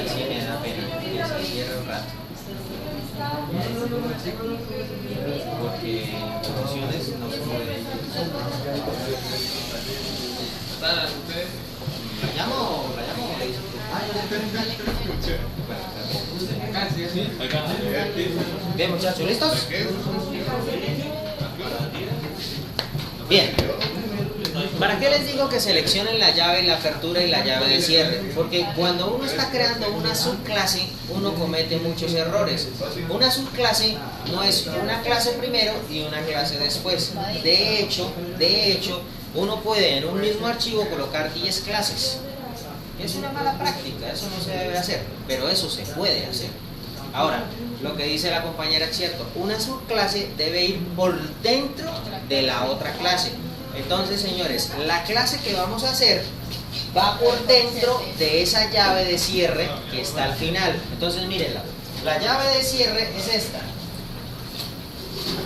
Sí, me da pena. Se cierra un rato. Porque funciones no se pueden. ¿La llamo? Bien, muchachos, ¿listos? Bien. ¿Para qué les digo que seleccionen la llave, la apertura y la llave de cierre? Porque cuando uno está creando una subclase, uno comete muchos errores. Una subclase no es una clase primero y una clase después. De hecho, uno puede en un mismo archivo colocar 10 clases. Es una mala práctica, eso no se debe hacer, pero eso se puede hacer. Ahora, lo que dice la compañera es cierto, una subclase debe ir por dentro de la otra clase. Entonces, señores, la clase que vamos a hacer va por dentro de esa llave de cierre que está al final. Entonces, mírenla, la llave de cierre es esta.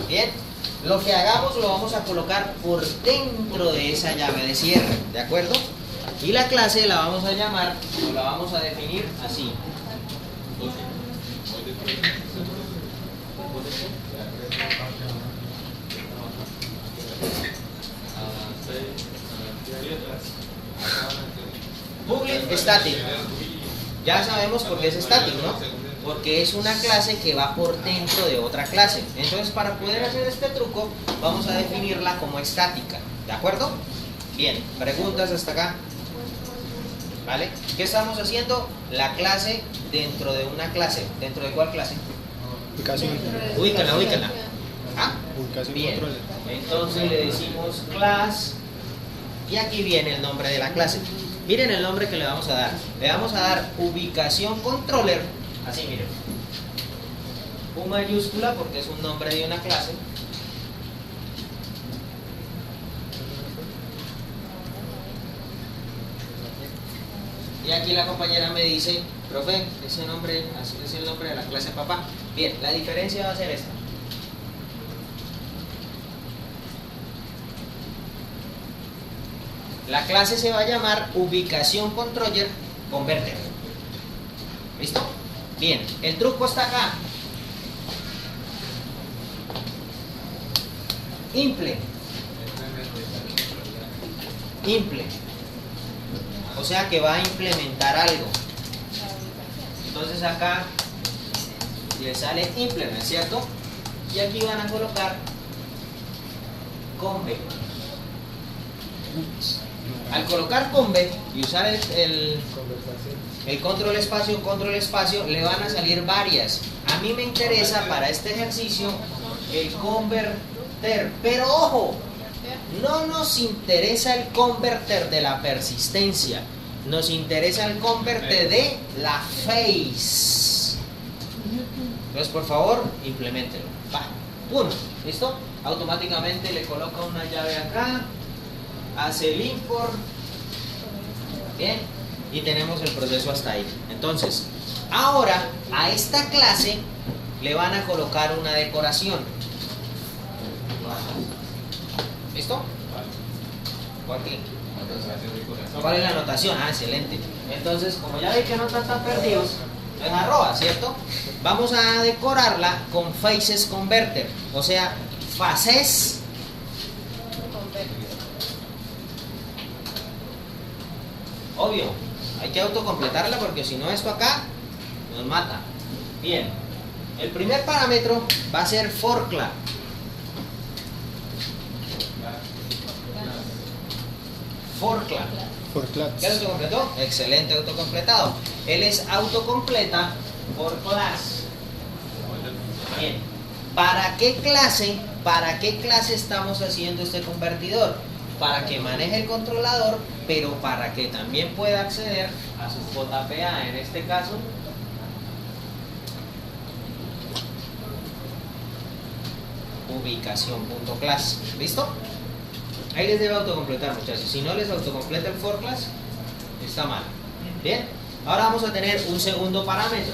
Bien, lo que hagamos lo vamos a colocar por dentro de esa llave de cierre, ¿de acuerdo? Y la clase la vamos a llamar, o la vamos a definir así. Public static. Ya sabemos por qué es static, ¿no? Porque es una clase que va por dentro de otra clase. Entonces, para poder hacer este truco, vamos a definirla como estática. ¿De acuerdo? Bien, preguntas hasta acá. ¿Vale? ¿Qué estamos haciendo? La clase dentro de una clase. ¿Dentro de cuál clase? Ubicación. Ubícala. ¿Ah? Ubicación Bien. control. Entonces le decimos class. Y aquí viene el nombre de la clase. Miren el nombre que le vamos a dar. Le vamos a dar ubicación controller. Así, miren. U mayúscula porque es un nombre de una clase. Y aquí la compañera me dice, profe, ese nombre, así es el nombre de la clase papá. Bien, la diferencia va a ser esta. La clase se va a llamar ubicación controller converter. ¿Listo? Bien, el truco está acá. Imple. O sea que va a implementar algo. Entonces acá le sale implement, ¿cierto? Y aquí van a colocar conve. Al colocar conve y usar el control espacio, le van a salir varias. A mí me interesa para este ejercicio el converter, pero ojo, no nos interesa el converter de la persistencia, nos interesa el converter de la face. Entonces, por favor, implementenlo. Va, 1, ¿listo? Automáticamente le coloca una llave acá, hace el import, bien, y tenemos el proceso hasta ahí. Entonces, ahora a esta clase le van a colocar una decoración. ¿Listo? ¿Por qué? ¿Cuál es la anotación? Ah, excelente. Entonces, como ya ve que no están tan perdidos, es arroba, ¿cierto? Vamos a decorarla con faces converter, o sea, faces. Obvio, hay que autocompletarla porque si no esto acá nos mata. Bien, el primer parámetro va a ser for class. For class. ¿Qué autocompletó? Excelente, autocompletado. Él es autocompleta for class. Bien, ¿para qué clase estamos haciendo este convertidor? Para que maneje el controlador, pero para que también pueda acceder a su JPA, en este caso ubicación.class. ¿Listo? Ahí les debe autocompletar, muchachos. Si no les autocompleta el for class, está mal. Bien, ahora vamos a tener un segundo parámetro.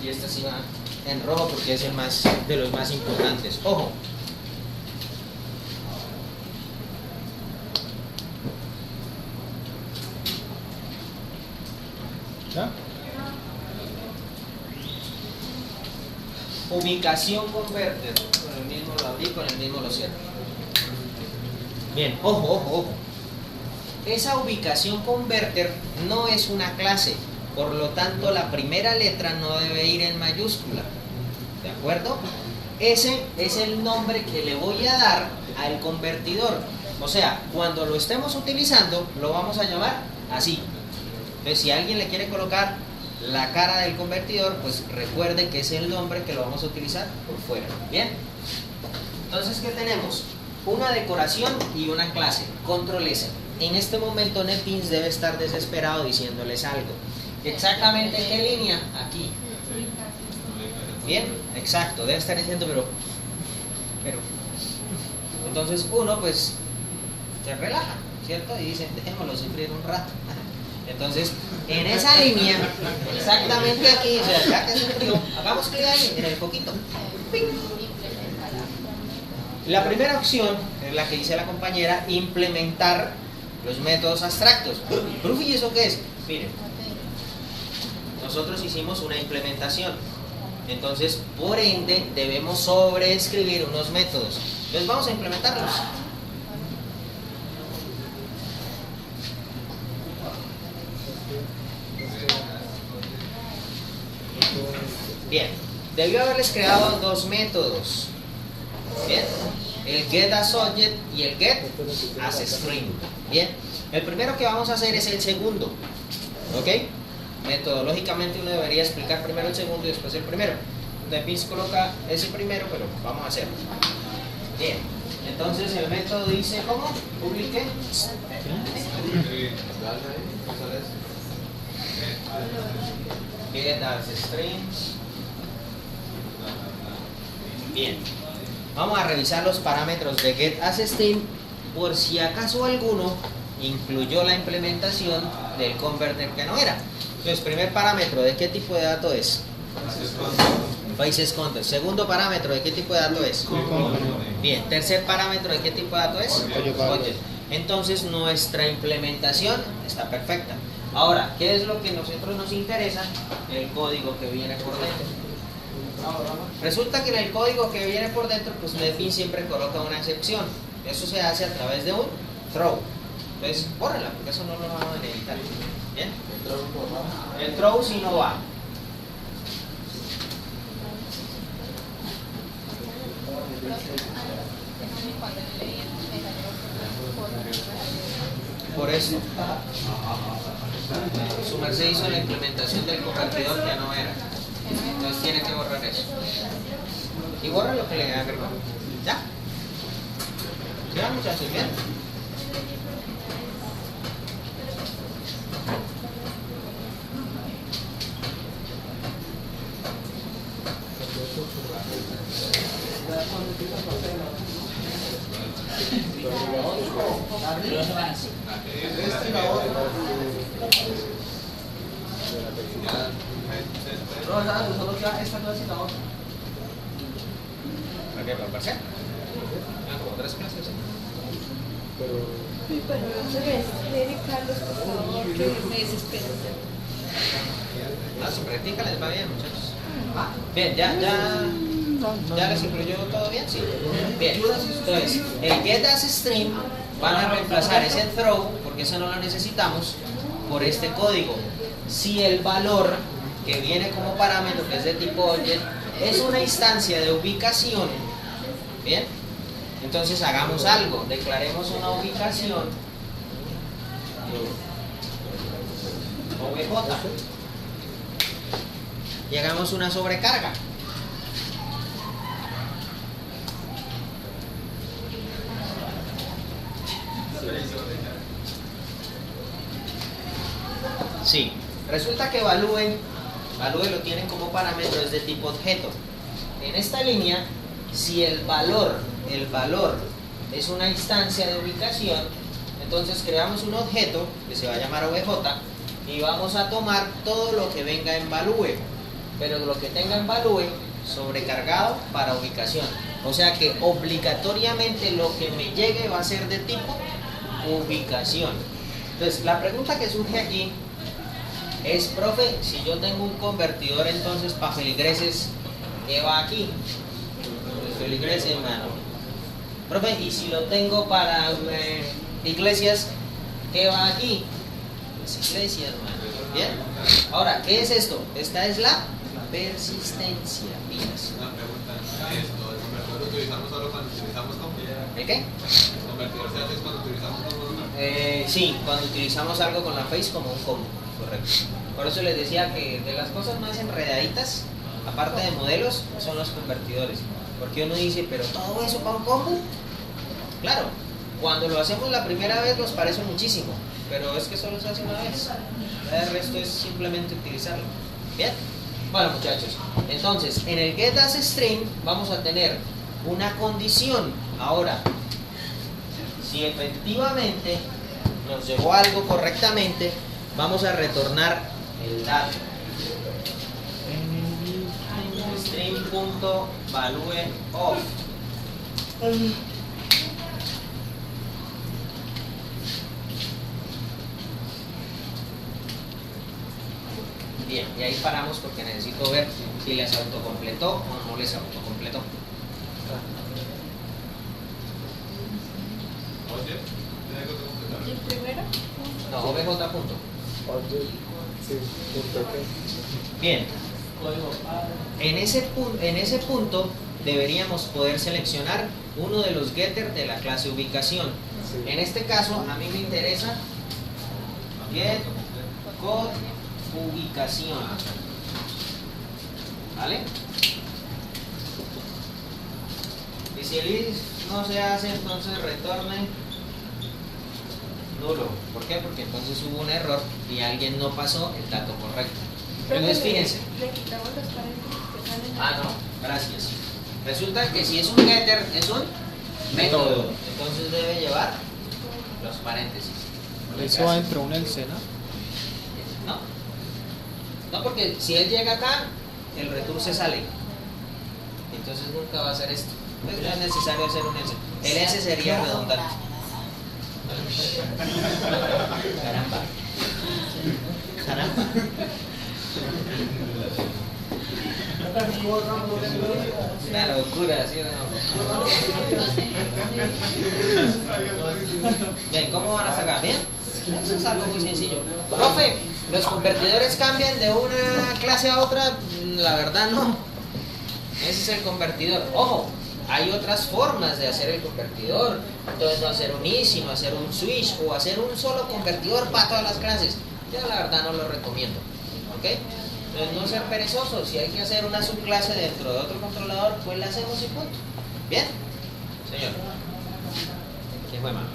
Y este sí va en rojo porque es el más de los más importantes. Ojo. ¿Ya? Ubicación converter. Con el mismo lo abrí, con el mismo lo cierro. Bien, ojo. Esa ubicación converter no es una clase. Por lo tanto, la primera letra no debe ir en mayúscula. ¿De acuerdo? Ese es el nombre que le voy a dar al convertidor. O sea, cuando lo estemos utilizando, lo vamos a llamar así. Entonces, si alguien le quiere colocar la cara del convertidor, pues recuerde que es el nombre que lo vamos a utilizar por fuera. ¿Bien? Entonces, ¿qué tenemos? Una decoración y una clase. Control S. en este momento NetBeans debe estar desesperado diciéndoles algo. ¿Exactamente en qué línea? Aquí. Bien, exacto, debe estar diciendo, pero entonces uno pues se relaja, ¿cierto? Y dice, dejémoslo sufrir un rato. Entonces, en esa línea, exactamente aquí, o sea, ya que sufrió, hagamos clic ahí, en el poquito. ¡Ping! La primera opción es la que dice la compañera, implementar los métodos abstractos. Profe, ¿y eso qué es? Miren, nosotros hicimos una implementación. Entonces, por ende, debemos sobreescribir unos métodos. Entonces, vamos a implementarlos. Bien, debió haberles creado dos métodos. Bien, el getAsObject y el getAsString. Bien, el primero que vamos a hacer es el segundo. ¿Ok? Metodológicamente uno debería explicar primero el segundo y después el primero. NetBeans coloca ese primero, pero vamos a hacerlo. Bien, entonces el método dice ¿cómo? Publique. getAsString. Bien, vamos a revisar los parámetros de getAsString por si acaso alguno incluyó la implementación del converter que no era. Entonces, primer parámetro, ¿de qué tipo de dato es? Basis content. Segundo parámetro, ¿de qué tipo de dato es? Bien, tercer parámetro, ¿de qué tipo de dato es? Object. Entonces, nuestra implementación está perfecta. Ahora, ¿qué es lo que a nosotros nos interesa? El código que viene por dentro. Resulta que en el código que viene por dentro, pues NetBeans siempre coloca una excepción. Eso se hace a través de un throw. Entonces, bórrenla, porque eso no lo vamos a necesitar. ¿Bien? El throw sí no va. Por eso. Su merced hizo la implementación del convertidor que no era. Entonces tiene que borrar eso. Y borra lo que le agregó. ¿Ya? ¿Ya, muchachos? ¿Bien? Solo queda esta clase y la otra. ¿Para qué? ¿Para parcial? Como 3 clases. Sí, pero no se me desespere, Carlos, por favor, que me desespero. Ah, su práctica les va bien, muchachos. Bien, ¿ya les incluyó todo bien? Sí. Bien, entonces, el getAsString van a reemplazar ese throw, porque eso no lo necesitamos, por este código. Si el valor que viene como parámetro, que es de tipo object, es una instancia de ubicación, bien, entonces hagamos algo, declaremos una ubicación obj y hagamos una sobrecarga. Sí, resulta que value lo tienen como parámetro, es de tipo objeto. En esta línea, si el valor es una instancia de ubicación, entonces creamos un objeto que se va a llamar obj y vamos a tomar todo lo que venga en value, pero lo que tenga en value sobrecargado para ubicación. O sea que obligatoriamente lo que me llegue va a ser de tipo ubicación. Entonces, la pregunta que surge aquí es, profe, si yo tengo un convertidor entonces para feligreses, ¿qué va aquí? Pues feligreses, hermano. Profe, y si lo tengo para iglesias, ¿qué va aquí? Pues iglesias, hermano. Bien. Ahora, ¿qué es esto? Esta es la persistencia. Pilas. Una pregunta. ¿Esto, el convertidor lo utilizamos solo cuando utilizamos combo? ¿El qué? ¿El convertidor se hace cuando utilizamos combo? Sí, cuando utilizamos algo con la face como un combo. Correcto. Por eso les decía que de las cosas más enredaditas, aparte de modelos, son los convertidores. Porque uno dice, pero todo eso para un combo. Claro, Cuando lo hacemos la primera vez nos parece muchísimo, pero es que solo se hace una vez. El resto es simplemente utilizarlo. ¿Bien? Bueno, muchachos, entonces en el getAsString vamos a tener una condición. Ahora, si efectivamente nos llegó algo correctamente, vamos a retornar el dato. String.valueOf. Bien, y ahí paramos porque necesito ver si les autocompletó o no les autocompletó. Oye, ¿tiene que completar? ¿Y el primero? No, OBJ punto. Bien, en ese punto deberíamos poder seleccionar uno de los getters de la clase ubicación. En este caso, a mí me interesa get code ubicación. ¿Vale? Y si el if no se hace, entonces retorne nulo. ¿Por qué? Porque entonces hubo un error y alguien no pasó el dato correcto. Entonces fíjense. Le quitamos los paréntesis que salen. Ah, no, gracias. Resulta que si es un getter, es un método. Entonces debe llevar los paréntesis. Eso va entre un else, ¿no? No. No, porque si él llega acá, el return se sale. Entonces nunca va a hacer esto. Entonces no es necesario hacer un else. El else sería redundante. Caramba. Caramba. Una locura, ¿sí o no? Bien, ¿cómo van a sacar? ¿Bien? Eso es algo muy sencillo. Profe, ¿los convertidores cambian de una clase a otra? La verdad no. Ese es el convertidor. Ojo, hay otras formas de hacer el convertidor. Entonces no hacer un if, sino hacer un switch o hacer un solo convertidor para todas las clases. Yo la verdad no lo recomiendo. ¿Ok? Entonces no ser perezosos. Si hay que hacer una subclase dentro de otro controlador, pues la hacemos y punto. ¿Bien? Señor. ¿Quién fue, mano?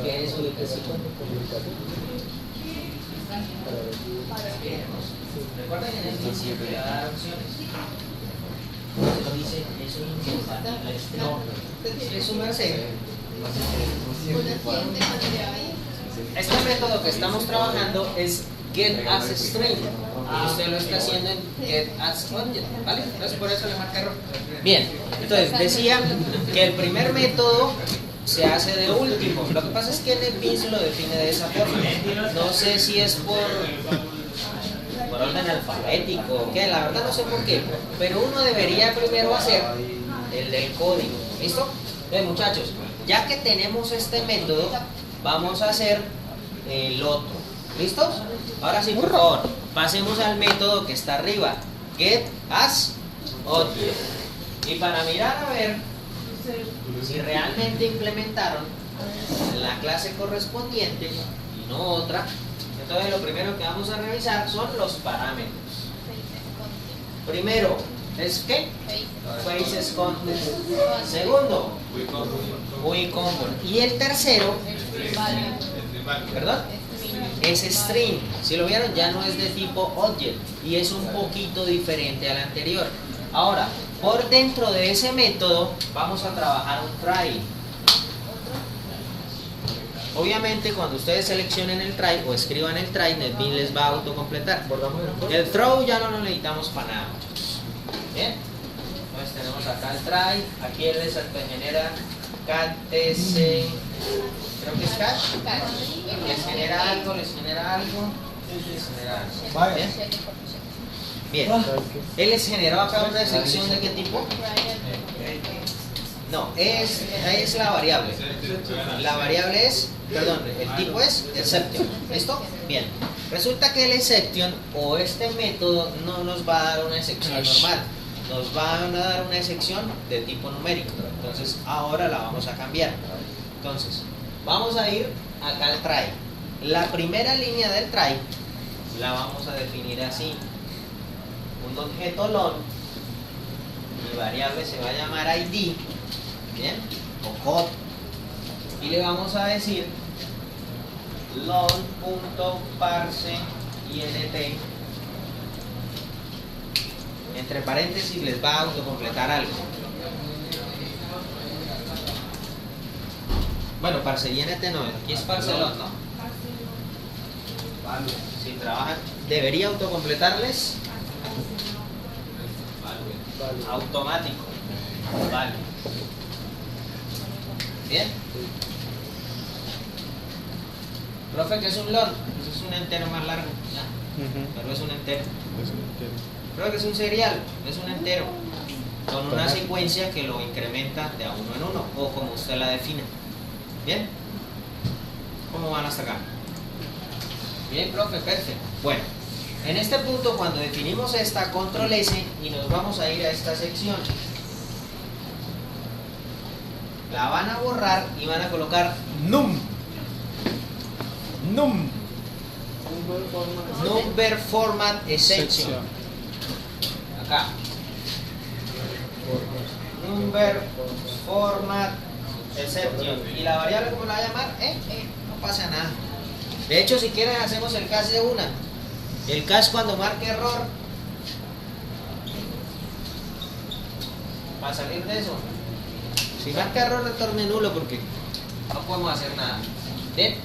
¿Qué es ubicación? Recuerden en el principio le va a dar opciones. Entonces dice, es un incompatible extremo. Es un merced. Este método que estamos trabajando es getAsString. Usted lo está haciendo en getAsObject, ¿vale? Entonces por eso le marca error. Bien, entonces decía que el primer método se hace de último. Lo que pasa es que NetBeans lo define de esa forma. No sé si es por orden alfabético o qué, la verdad no sé por qué. Pero uno debería primero hacer el del código. ¿Listo? Entonces, muchachos, ya que tenemos este método, vamos a hacer el otro. ¿Listos? Ahora sí, por favor, pasemos al método que está arriba, getAsObject. Y para mirar a ver si realmente implementaron la clase correspondiente y no otra, entonces lo primero que vamos a revisar son los parámetros. Primero, ¿es qué? FaceSContent. Segundo, UIComponent. Y el tercero, ¿perdón? Es string. Si lo vieron, ya no es de tipo object y es un poquito diferente al anterior. Ahora, por dentro de ese método vamos a trabajar un try. Obviamente cuando ustedes seleccionen el try o escriban el try, NetBeans les va a autocompletar. El throw ya no lo necesitamos para nada, muchachos. Bien, entonces tenemos acá el try. Aquí él les genera catS, creo que es cache. Les genera algo, les genera algo. Bien. Bien, él les generó acá una sección de qué tipo. No, es la variable. La variable es, perdón, el tipo es exception. ¿Listo? Bien. Resulta que el exception o este método no nos va a dar una excepción normal. Nos van a dar una excepción de tipo numérico. Entonces ahora la vamos a cambiar. Entonces, vamos a ir acá al try. La primera línea del try la vamos a definir así. un objeto lon, mi variable se va a llamar id, ¿bien? O code, y le vamos a decir lon.parse int, entre paréntesis les va a autocompletar algo. Bueno, parse int no, aquí es parse lon, ¿no? Si trabajan, debería autocompletarles automático. Vale. Bien. Profe, ¿qué es un lon? Eso es un entero más largo, ¿ya? Pero es un entero. Creo que es un serial, es un entero con una secuencia que lo incrementa de a uno en uno, o como usted la define. ¿Bien? ¿Cómo van hasta acá? Bien, profe, perfecto. Bueno, en este punto, cuando definimos esta, control S, y nos vamos a ir a esta sección, la van a borrar y van a colocar num. Number format exception. Acá. Number format exception. ¿Y la variable cómo la va a llamar? No pasa nada. De hecho, si quieren hacemos el cache de una. El cache cuando marque error, para salir de eso, si marca error retorne nulo porque no podemos hacer nada. Bien.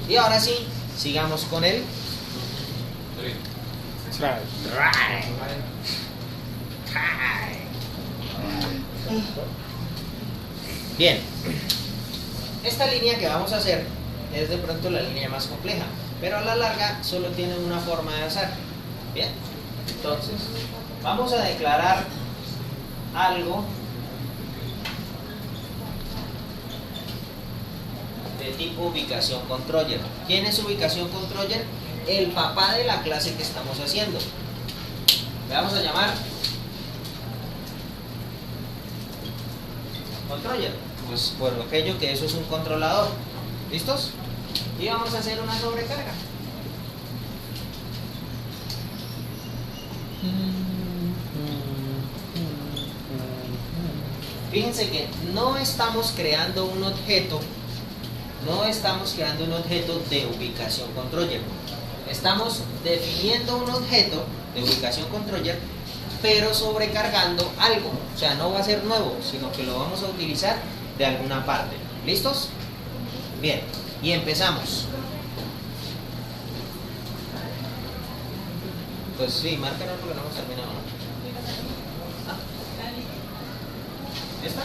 Y ahora sí, sigamos con el bien. Esta línea que vamos a hacer es de pronto la línea más compleja, pero a la larga solo tiene una forma de hacer. Bien, entonces vamos a declarar algo de tipo ubicación controller. ¿Quién es ubicación controller? El papá de la clase que estamos haciendo. Le vamos a llamar controller, pues por aquello que eso es un controlador. ¿Listos? Y vamos a hacer una sobrecarga. Fíjense que no estamos creando un objeto, de ubicación controller. Estamos definiendo un objeto de ubicación controller, pero sobrecargando algo. O sea, no va a ser nuevo, sino que lo vamos a utilizar de alguna parte. ¿Listos? Bien, y empezamos. Pues sí, márcanos porque no hemos terminado, ¿no? ¿Esta?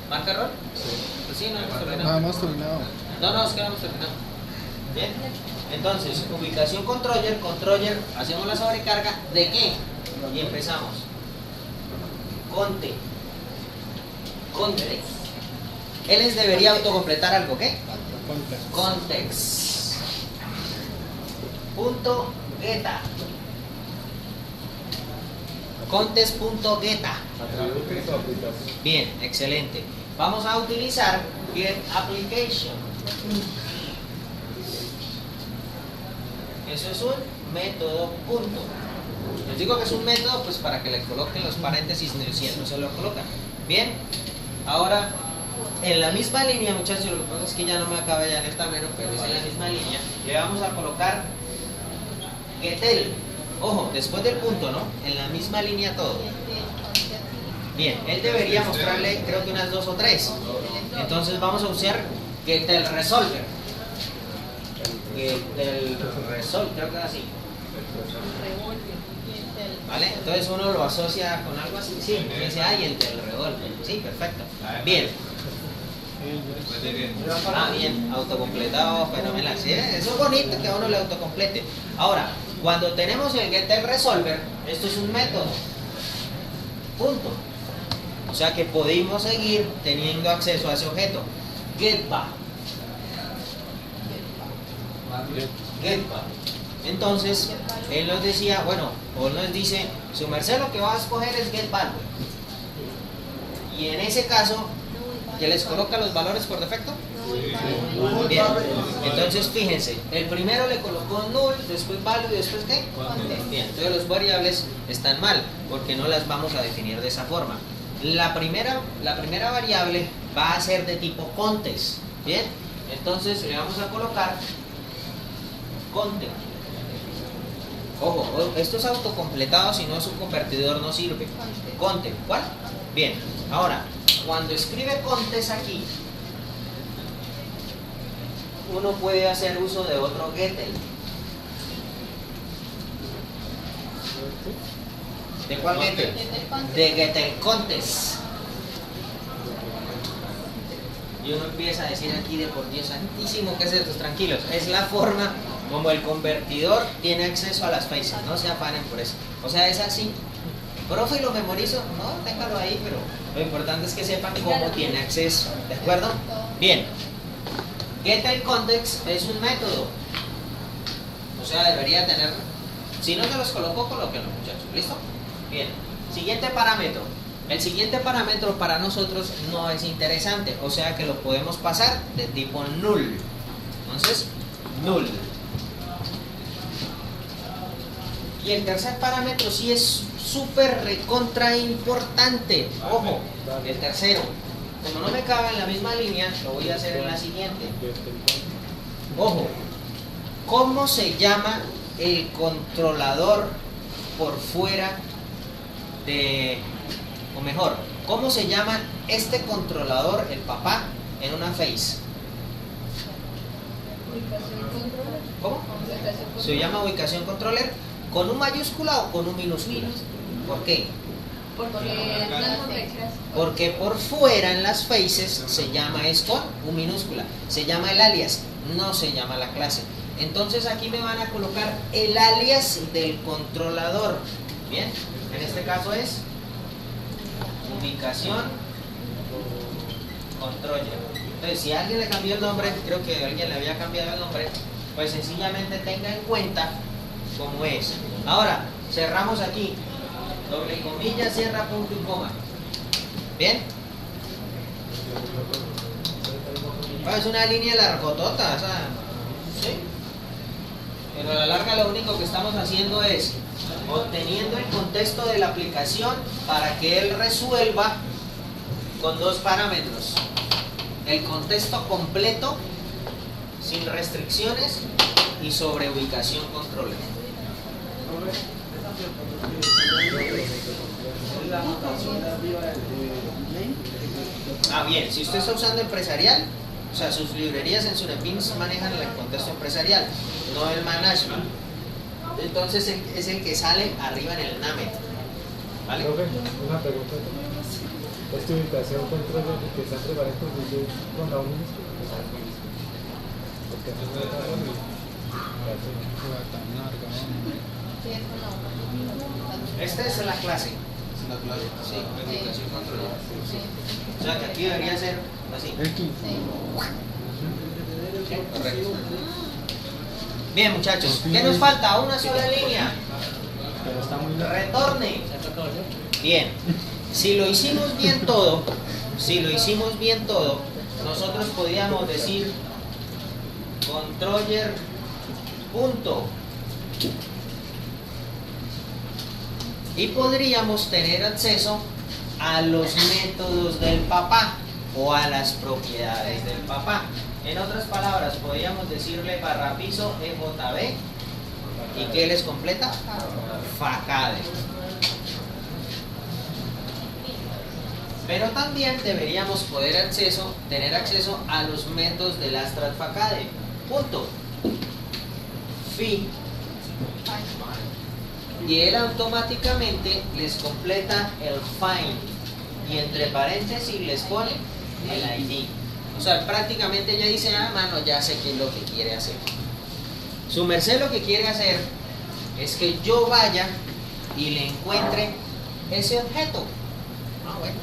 ¿Marca error? Pues sí, no hemos terminado. Nada más terminado. No, es que no hemos terminado. Bien, entonces, ubicación controller, hacemos la sobrecarga, ¿de qué? Y empezamos. Context. Él les debería autocompletar algo, ¿qué? Context. Punto geta. Context.geta. Bien, excelente. Vamos a utilizar getApplication. Eso es un método, punto. Les digo que es un método pues para que le coloquen los paréntesis si no se lo colocan. Bien, ahora en la misma línea, muchachos, lo que pasa es que ya no me acaba ya en el tablero, pero es en la misma línea, le vamos a colocar getel. Ojo, después del punto, ¿no? En la misma línea todo. Bien, él debería mostrarle creo que unas 2 o 3. Entonces vamos a usar getel resolver. Getel resolver, creo que es así. ¿Vale? Entonces uno lo asocia con algo así. Sí, dice, ay, el del revolver. Sí, perfecto. Bien. Bien, autocompletado, fenomenal. ¿Sí? Eso es bonito que a uno le autocomplete. Ahora, cuando tenemos el getel resolver, esto es un método. Punto. O sea que podemos seguir teniendo acceso a ese objeto. GetBa. Entonces, él nos decía, bueno, o nos dice, su merced lo que va a escoger es getValue. Y en ese caso, ¿que les coloca los valores por defecto? Bien, entonces fíjense, el primero le colocó null, después value y después ¿qué? Bien, entonces los variables están mal porque no las vamos a definir de esa forma. La primera variable va a ser de tipo context. Bien, entonces le vamos a colocar context. Ojo, esto es autocompletado, si no es un convertidor no sirve. Context, ¿cuál? Bien, ahora, cuando escribe context aquí, uno puede hacer uso de otro getter. ¿De cuál getter? De getter context. Y uno empieza a decir aquí de por Dios santísimo, ¿qué es esto? Tranquilos, es la forma como el convertidor tiene acceso a las faces, no se afanen por eso. O sea, es así. Profe, ¿lo memorizo? No, déjalo ahí, pero lo importante es que sepan cómo tiene acceso, ¿de acuerdo? Bien. GetTypeContext es un método. O sea, debería tener... Si no se los colocó, colóquenlo, muchachos. ¿Listo? Bien. Siguiente parámetro. El siguiente parámetro para nosotros no es interesante. O sea que lo podemos pasar de tipo null. Entonces, null. Y el tercer parámetro sí es súper recontra importante. Ojo, el tercero. Como no me cabe en la misma línea, lo voy a hacer en la siguiente. Ojo, ¿cómo se llama el controlador por fuera de... o mejor, ¿cómo se llama este controlador, el papá, en una face? ¿Cómo? Se llama ubicación controller, ¿con un mayúscula o con un minúscula? ¿Por qué? Porque por fuera en las faces se llama es con un minúscula, se llama el alias, no se llama la clase. Entonces aquí me van a colocar el alias del controlador. Bien, en este caso es ubicación controller. Entonces si alguien le cambió el nombre, creo que alguien le había cambiado el nombre, pues sencillamente tenga en cuenta cómo es. Ahora, cerramos aquí. Doble comilla, cierra, punto y coma. ¿Bien? Es una línea largotota, o sea, ¿sí? Pero a la larga lo único que estamos haciendo es obteniendo el contexto de la aplicación para que él resuelva con dos parámetros. El contexto completo, sin restricciones y sobre ubicación controller. Ah, bien, si usted está usando empresarial, o sea, sus librerías en su NetBeans manejan el contexto empresarial, no el management. Entonces es el que sale arriba en el NAMET. ¿Vale? Una pregunta. ¿Esta ubicación control que está preparado con la minúscula? Porque no es tan larga. Esta es la clase. La clase. Sí, ubicación controller. O sea que aquí debería ser así. Correcto. Bien, muchachos, ¿qué nos falta? Una sola línea. Retorne. Bien. Si lo hicimos bien todo, nosotros podríamos decir controller punto. Y podríamos tener acceso a los métodos del papá o a las propiedades del papá. En otras palabras, podríamos decirle barra piso EJB y ¿qué les completa? Facade. Pero también deberíamos tener acceso a los métodos del Abstract Facade. Punto. Fi. Y él automáticamente les completa el find y entre paréntesis les pone el ID. O sea, prácticamente ella dice, ah, mano, ya sé qué es lo que quiere hacer. Su merced lo que quiere hacer es que yo vaya y le encuentre ese objeto. Ah, bueno.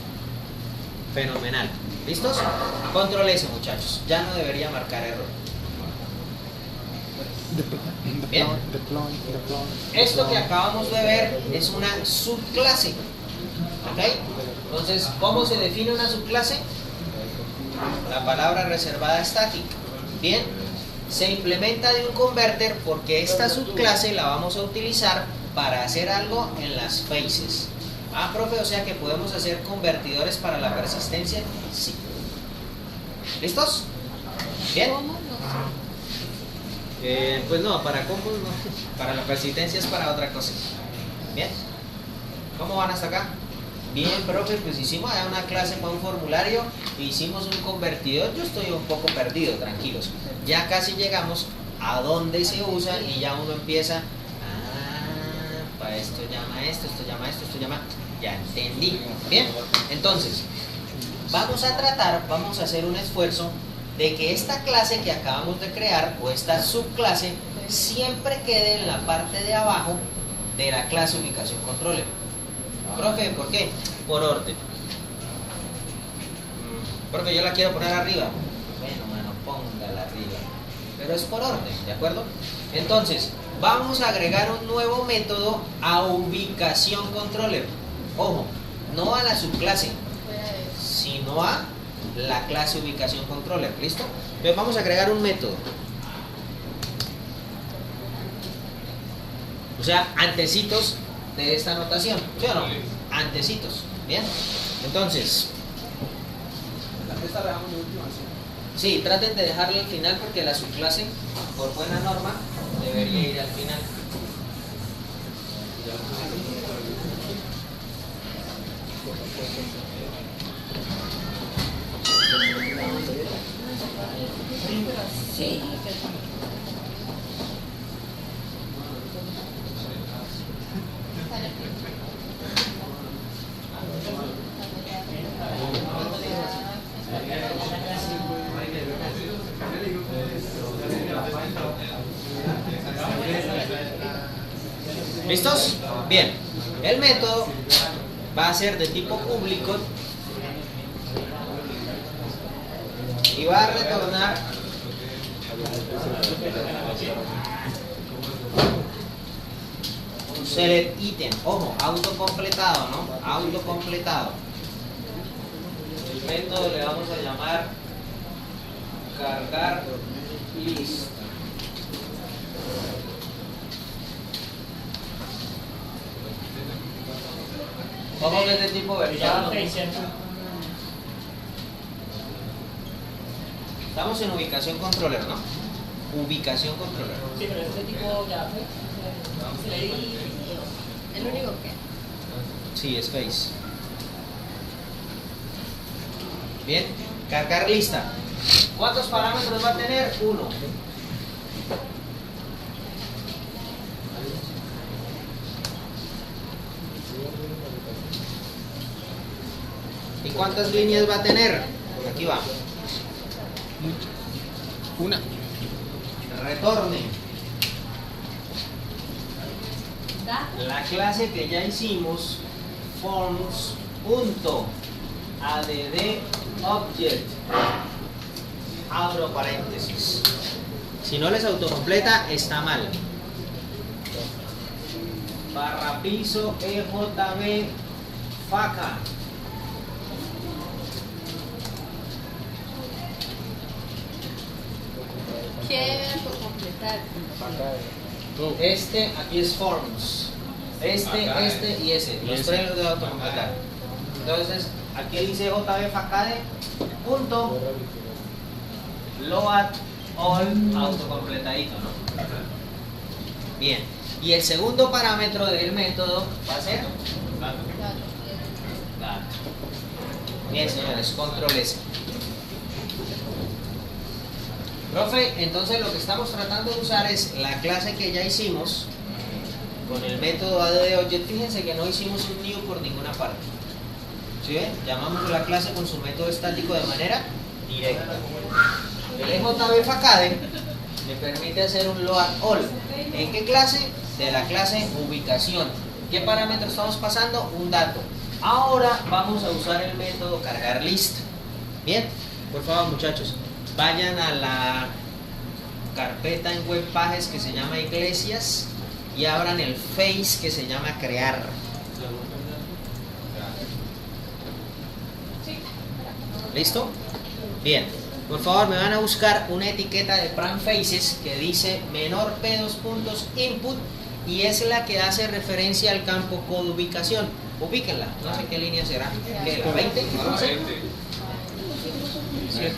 Fenomenal. ¿Listos? Control S, muchachos. Ya no debería marcar error. Bien. Esto que acabamos de ver es una subclase. ¿Ok? Entonces, ¿cómo se define una subclase? La palabra reservada static. Bien, se implementa de un converter porque esta subclase la vamos a utilizar para hacer algo en las faces. Ah, profe, o sea que podemos hacer convertidores para la persistencia. Sí. ¿Listos? Bien. ¿Cómo? No sé. Pues no, para combos no. Para la persistencia es para otra cosa. Bien. ¿Cómo van hasta acá? Bien, profe, pues hicimos allá una clase para un formulario, hicimos un convertidor. Yo estoy un poco perdido, tranquilos. Ya casi llegamos a donde se usa y ya uno empieza. Para esto llama esto, esto llama esto, esto llama. Ya entendí. Bien, entonces vamos a hacer un esfuerzo de que esta clase que acabamos de crear o esta subclase siempre quede en la parte de abajo de la clase ubicación controller. Profe, ¿por qué? Por orden. Profe, yo la quiero poner arriba. Bueno, mano, póngala arriba. Pero es por orden, ¿de acuerdo? Entonces, vamos a agregar un nuevo método a ubicación controller. Ojo, no a la subclase, Fuera de eso. sino a la clase ubicación controller. ¿Listo? Entonces vamos a agregar un método. O sea, antecitos de esta notación, ¿sí o no? Antecitos, ¿bien? Entonces, Esta la dejamos de última, ¿sí? sí, traten de dejarlo al final porque la subclase, por buena norma, debería ir al final. Sí. Sale aquí. ¿Listos? Bien. El método va a ser de tipo público y va a retornar un select item. Ojo, autocompletado, ¿no? Autocompletado. El método le vamos a llamar cargar lista. Ojo que es de tipo versado. Estamos en ubicación controller, ¿no? Ubicación controller. Sí, pero ese tipo ya se le di. El único que. Sí, es face. Bien, cargar lista. ¿Cuántos parámetros va a tener? 1. ¿Y cuántas líneas va a tener? Aquí va. Una. Retorne. La clase que ya hicimos, forms.addObject. Abro paréntesis. Si no les autocompleta, está mal. Barra piso EJB faca. ¿Qué debe autocompletar? Este, aquí es forms. Este y ese. Los tres los debo autocompletar. Entonces, aquí dice JB facade punto load all autocompletadito, ¿no? Bien. Y el segundo parámetro del método va a ser Claro. dato. Bien, señores, control S. Profe, entonces lo que estamos tratando de usar es la clase que ya hicimos con el método addObject. Fíjense que no hicimos un new por ninguna parte. ¿Sí ven? Llamamos la clase con su método estático de manera directa. El EJB facade me permite hacer un load all. ¿En qué clase? De la clase ubicación. ¿Qué parámetro estamos pasando? Un dato. Ahora vamos a usar el método cargar list. Bien, por favor, muchachos, vayan a la carpeta en web pages que se llama iglesias y abran el face que se llama crear. ¿Listo? Bien, por favor me van a buscar una etiqueta de Pran Faces que dice menor P2 puntos input y es la que hace referencia al campo code ubicación. Ubíquenla, no sé qué línea será. ¿Qué, la 20? No sé.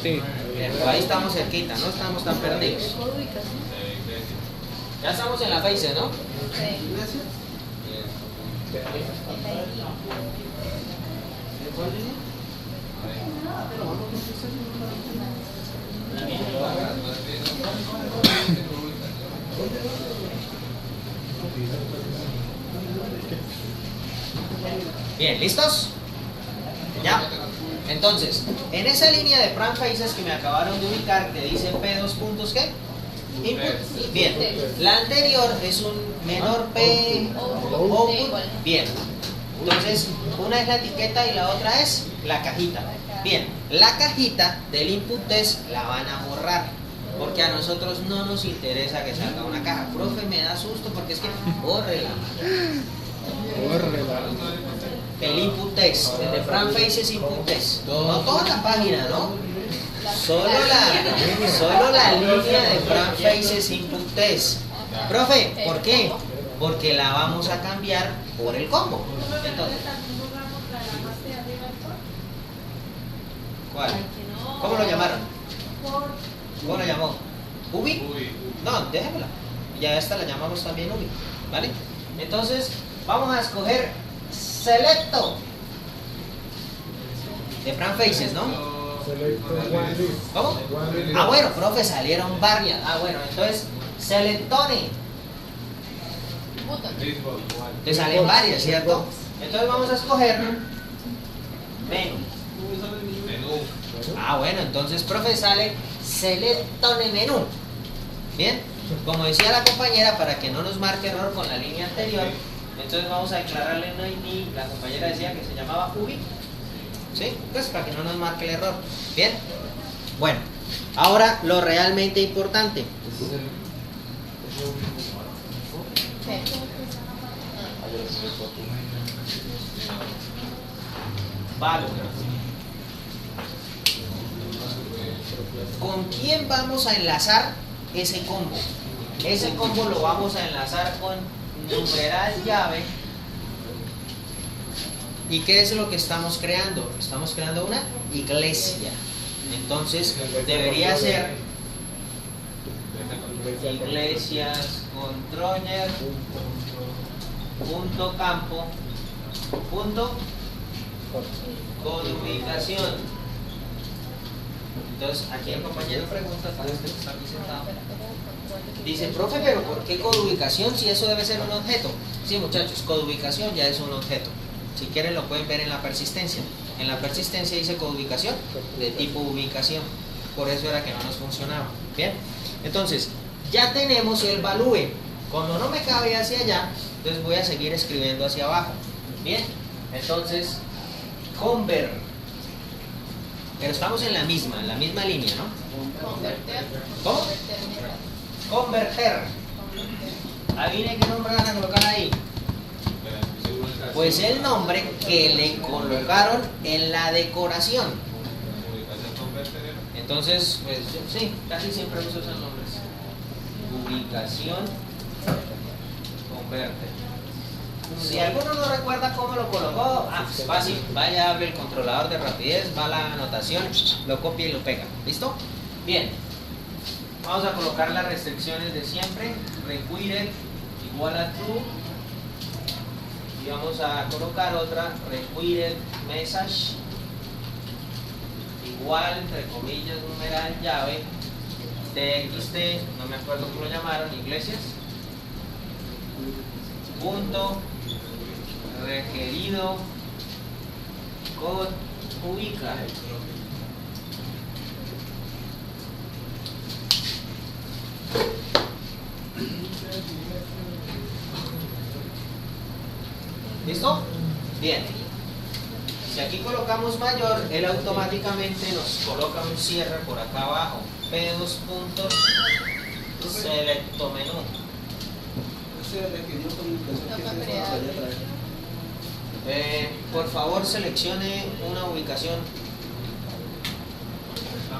Bien, por ahí estamos cerquita, no estamos tan perdidos. Ya estamos en la Faces, ¿no? Bien, ¿listos? Ya. Entonces, en esa línea de Pran Faces que me acabaron de ubicar, que dice P2 puntos, ¿qué? Input. Bien. La anterior es un menor P output. Bien. Entonces, una es la etiqueta y la otra es la cajita. Bien, la cajita del input test la van a borrar, porque a nosotros no nos interesa que salga una caja. Profe, me da susto porque es que bórrela. El input test, el de Pran Faces input test. No toda la página, ¿no? Solo la línea de Pran Faces input test. Profe, ¿por qué? Porque la vamos a cambiar por el combo. Entonces, ¿cuál? ¿Cómo lo llamaron? ¿Cómo lo llamó? ¿Ubi? No, déjamela. Ya esta la llamamos también Ubi, ¿vale? Entonces, vamos a escoger Selecto de Pran Faces, ¿no? ¿Cómo? Ah, bueno, profe, salieron varias. Ah, bueno, entonces, Selectone. Te salen varias, ¿cierto? Entonces vamos a escoger menú. Ah, bueno, entonces, profe, sale Selectone menú. Bien, como decía la compañera, para que no nos marque error con la línea anterior, entonces vamos a declararle un ID. La compañera decía que se llamaba Ubi. ¿Sí? Pues para que no nos marque el error. Bien. Bueno, ahora lo realmente importante. Vale. ¿Con quién vamos a enlazar ese combo? Ese combo lo vamos a enlazar con numeral llave. ¿Y qué es lo que estamos creando? Estamos creando una iglesia. Entonces debería ser iglesias controller punto campo punto codificación. Entonces aquí el compañero pregunta, tal vez que está aquí sentado. Dice, profe, pero ¿por qué codeubicación si eso debe ser un objeto? Sí, muchachos, codeubicación ya es un objeto. Si quieren lo pueden ver en la persistencia. En la persistencia dice codeubicación de tipo ubicación. Por eso era que no nos funcionaba. Bien, entonces ya tenemos el value. Como no me cabe hacia allá, entonces voy a seguir escribiendo hacia abajo. Bien, entonces convert. Pero estamos en la misma línea, ¿no? Converter. ¿Cómo? Converter. ¿Adivinen qué nombre van a colocar ahí? Pues el nombre que le colocaron en la decoración. Entonces, pues sí, casi siempre uso esos nombres. Ubicación converter. Si alguno no recuerda cómo lo colocó, pues fácil, vaya, abre el controlador de rapidez, va a la anotación, lo copia y lo pega. ¿Listo? Bien. Vamos a colocar las restricciones de siempre. Required igual a true. Y vamos a colocar otra required message igual, entre comillas, numeral llave txt, no me acuerdo cómo lo llamaron, iglesias punto requerido code ubica. ¿Listo? Bien. Si aquí colocamos mayor, él automáticamente nos coloca un cierre por acá abajo. P2 puntos selecto menú. Por favor, seleccione una ubicación.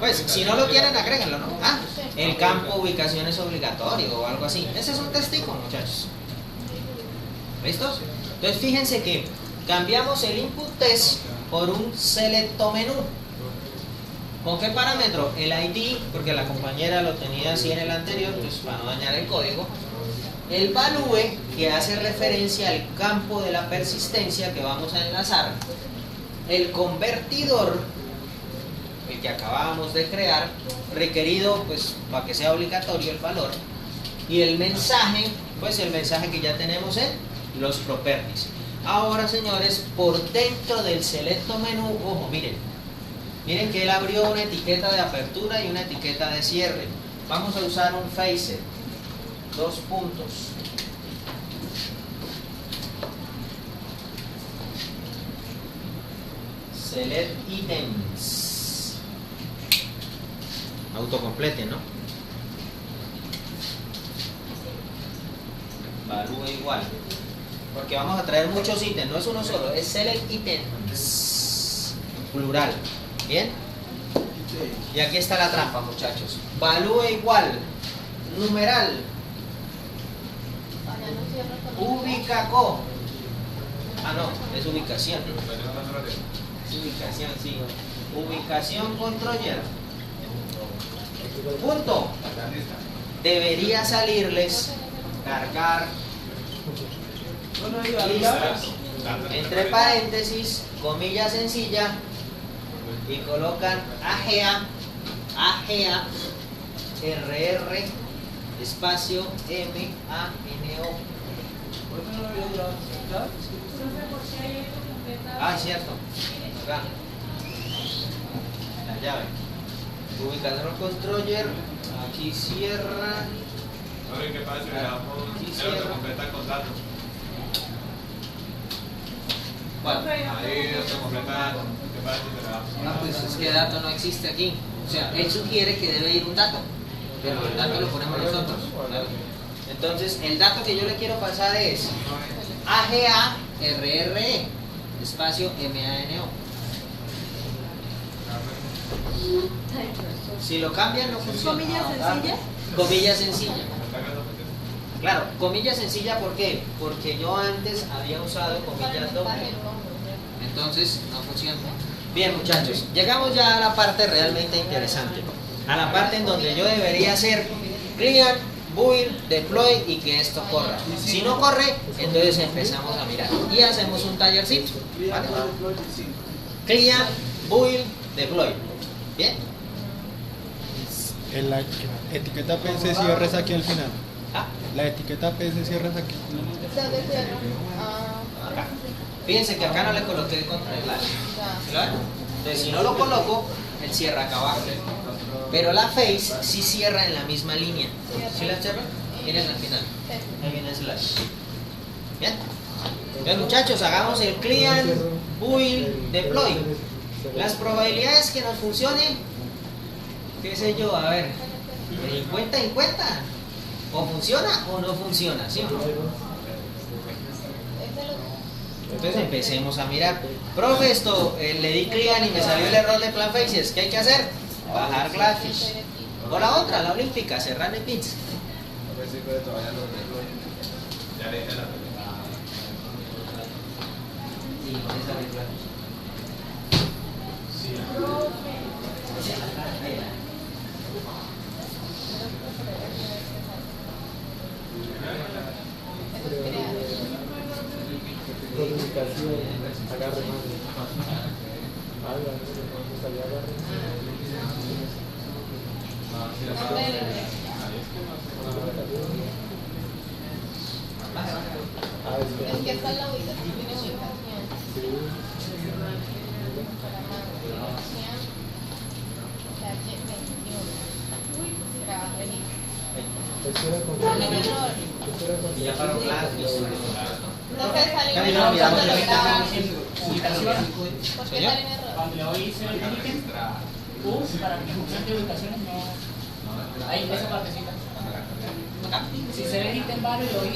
Pues, si no lo quieren, agréguenlo, ¿no? Ah, el campo ubicación es obligatorio o algo así. Ese es un testigo, muchachos. ¿Listos? Entonces, fíjense que cambiamos el input test por un selecto menú. ¿Con qué parámetro? El ID, porque la compañera lo tenía así en el anterior, pues para no dañar el código. El value, que hace referencia al campo de la persistencia que vamos a enlazar. El convertidor, el que acabamos de crear, requerido pues para que sea obligatorio el valor. Y el mensaje, pues el mensaje que ya tenemos en los properties. Ahora, señores, por dentro del selecto menú, ojo, miren que él abrió una etiqueta de apertura y una etiqueta de cierre. Vamos a usar un phaser, 2 puntos. Select items. Autocomplete, ¿no? Value igual. Porque vamos a traer muchos ítems, no es uno solo, es select items. Plural. ¿Bien? Y aquí está la trampa, muchachos. Value igual. Numeral. Ubicaco. Ah, no, es ubicación. Es ubicación, sí. Ubicación controller. Punto. Debería salirles cargar listas. Entre paréntesis, comilla sencilla. Y colocan AGA, RR, espacio MANO. Ah, es cierto. Acá. La llave. Ubicación controller. Aquí cierra. ¿Qué pasa si le damos el autocompleta con datos? Bueno, ahí autocompleta datos. ¿Qué pasa si le damos? ah, pues es que dato no existe aquí. O sea, él sugiere que debe ir un dato, pero el dato lo ponemos nosotros. ¿Vale? Entonces, el dato que yo le quiero pasar es AGA RRE, espacio MANO. Si lo cambian, no funciona. ¿Comilla sencilla? Comilla sencilla. Claro, comilla sencilla, ¿por qué? Porque yo antes había usado comillas doble. Entonces, no funciona. Bien, muchachos, llegamos ya a la parte realmente interesante. A la parte en donde yo debería hacer clear, build, deploy y que esto corra. Si no corre, entonces empezamos a mirar. Y hacemos un tallercito. ¿Vale? Clear, build, deploy. ¿Bien? En la etiqueta P se cierra es aquí al final. Ah, La etiqueta P se cierra es aquí. ¿Dónde cierro? Ah, acá. Fíjense que acá no le coloqué el control. ya. ¿Claro? Entonces, si no lo coloco, él cierra acá abajo. Pero la face sí cierra en la misma línea. ¿Sí la cierra? Miren al final. Ahí viene el slash. ¿Bien? Entonces, muchachos, hagamos el clear, build, deploy. Las probabilidades que nos funcione, qué sé yo, a ver, 50-50. O funciona o no funciona, ¿sí o no? Entonces empecemos a mirar. Profe, esto le di clear y me salió el error de plan faces. ¿Qué hay que hacer? Bajar Glassfish. O la otra, la olímpica, cerrar el pins. Ya le dije la Y con esa de Glassfish. Comunicación, agarre mano. Agarre. Es que está en la ubicación, tiene ubicación. Para más ubicación. Calle 21. Trabajo en Y ya paró Glassfish. No te sale Cami, un no, error miramos cuando la lo grabas. ¿Por qué Señor. sale un error? Cuando le doy ser el ítem, para que funcione de ubicaciones, no. Ahí, esa partecita. Si se ve el ítem value, le doy el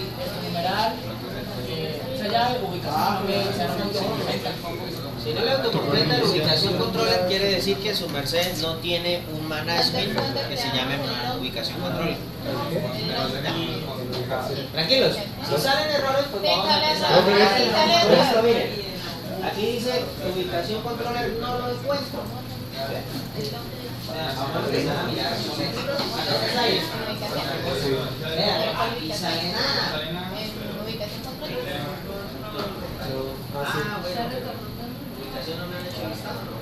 numeral, esa llave, ubicación, no me se no me Si no le autocompleta la ubicación controller, quiere decir que su merced no tiene un management que se llame ubicación controller. Tranquilos, si salen errores, pues vamos a empezar. Por ejemplo, miren, aquí dice ubicación controller, no lo encuentro. Vamos a empezar a mirar. Vean, aquí sale nada. Ubicación no me han hecho listado, ¿no?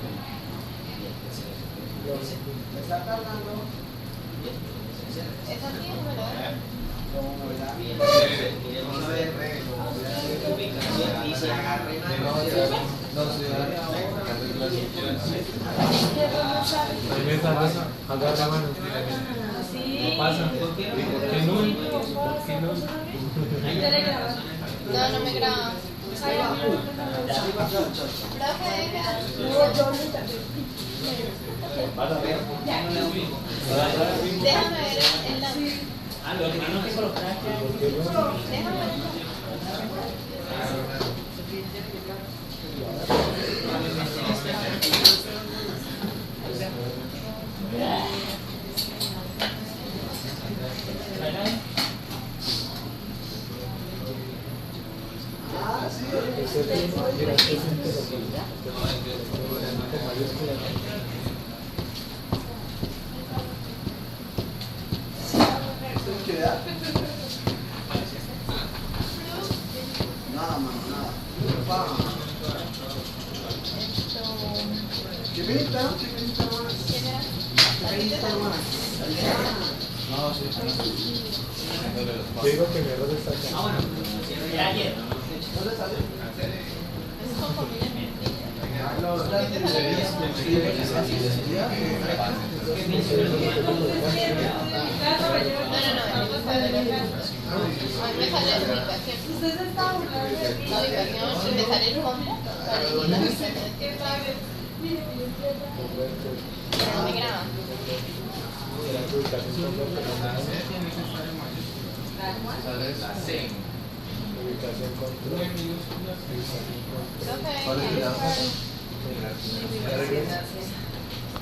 Me está tardando. ¿Es aquí o no? Bien, queremos saber ubicación y si agarre Ahí me sale, agarra mano. No pasa. ¿Por qué no? ¿Por qué no? No, no me graba. Déjame ver el lado. Ah, lo que tenemos que colocar aquí. Déjame ver. Nada, mano, nada. ¿Qué pinta? ¿Qué pinta, hermano? ¿Qué pinta, hermano? No, sí. Yo digo que mi error está acá. Era ayer. ¿Dónde sale? Es con comida. A mí me sale la ubicación. La ubicación y me sale el combo. Pero no me graba. Ubicación control. Creo que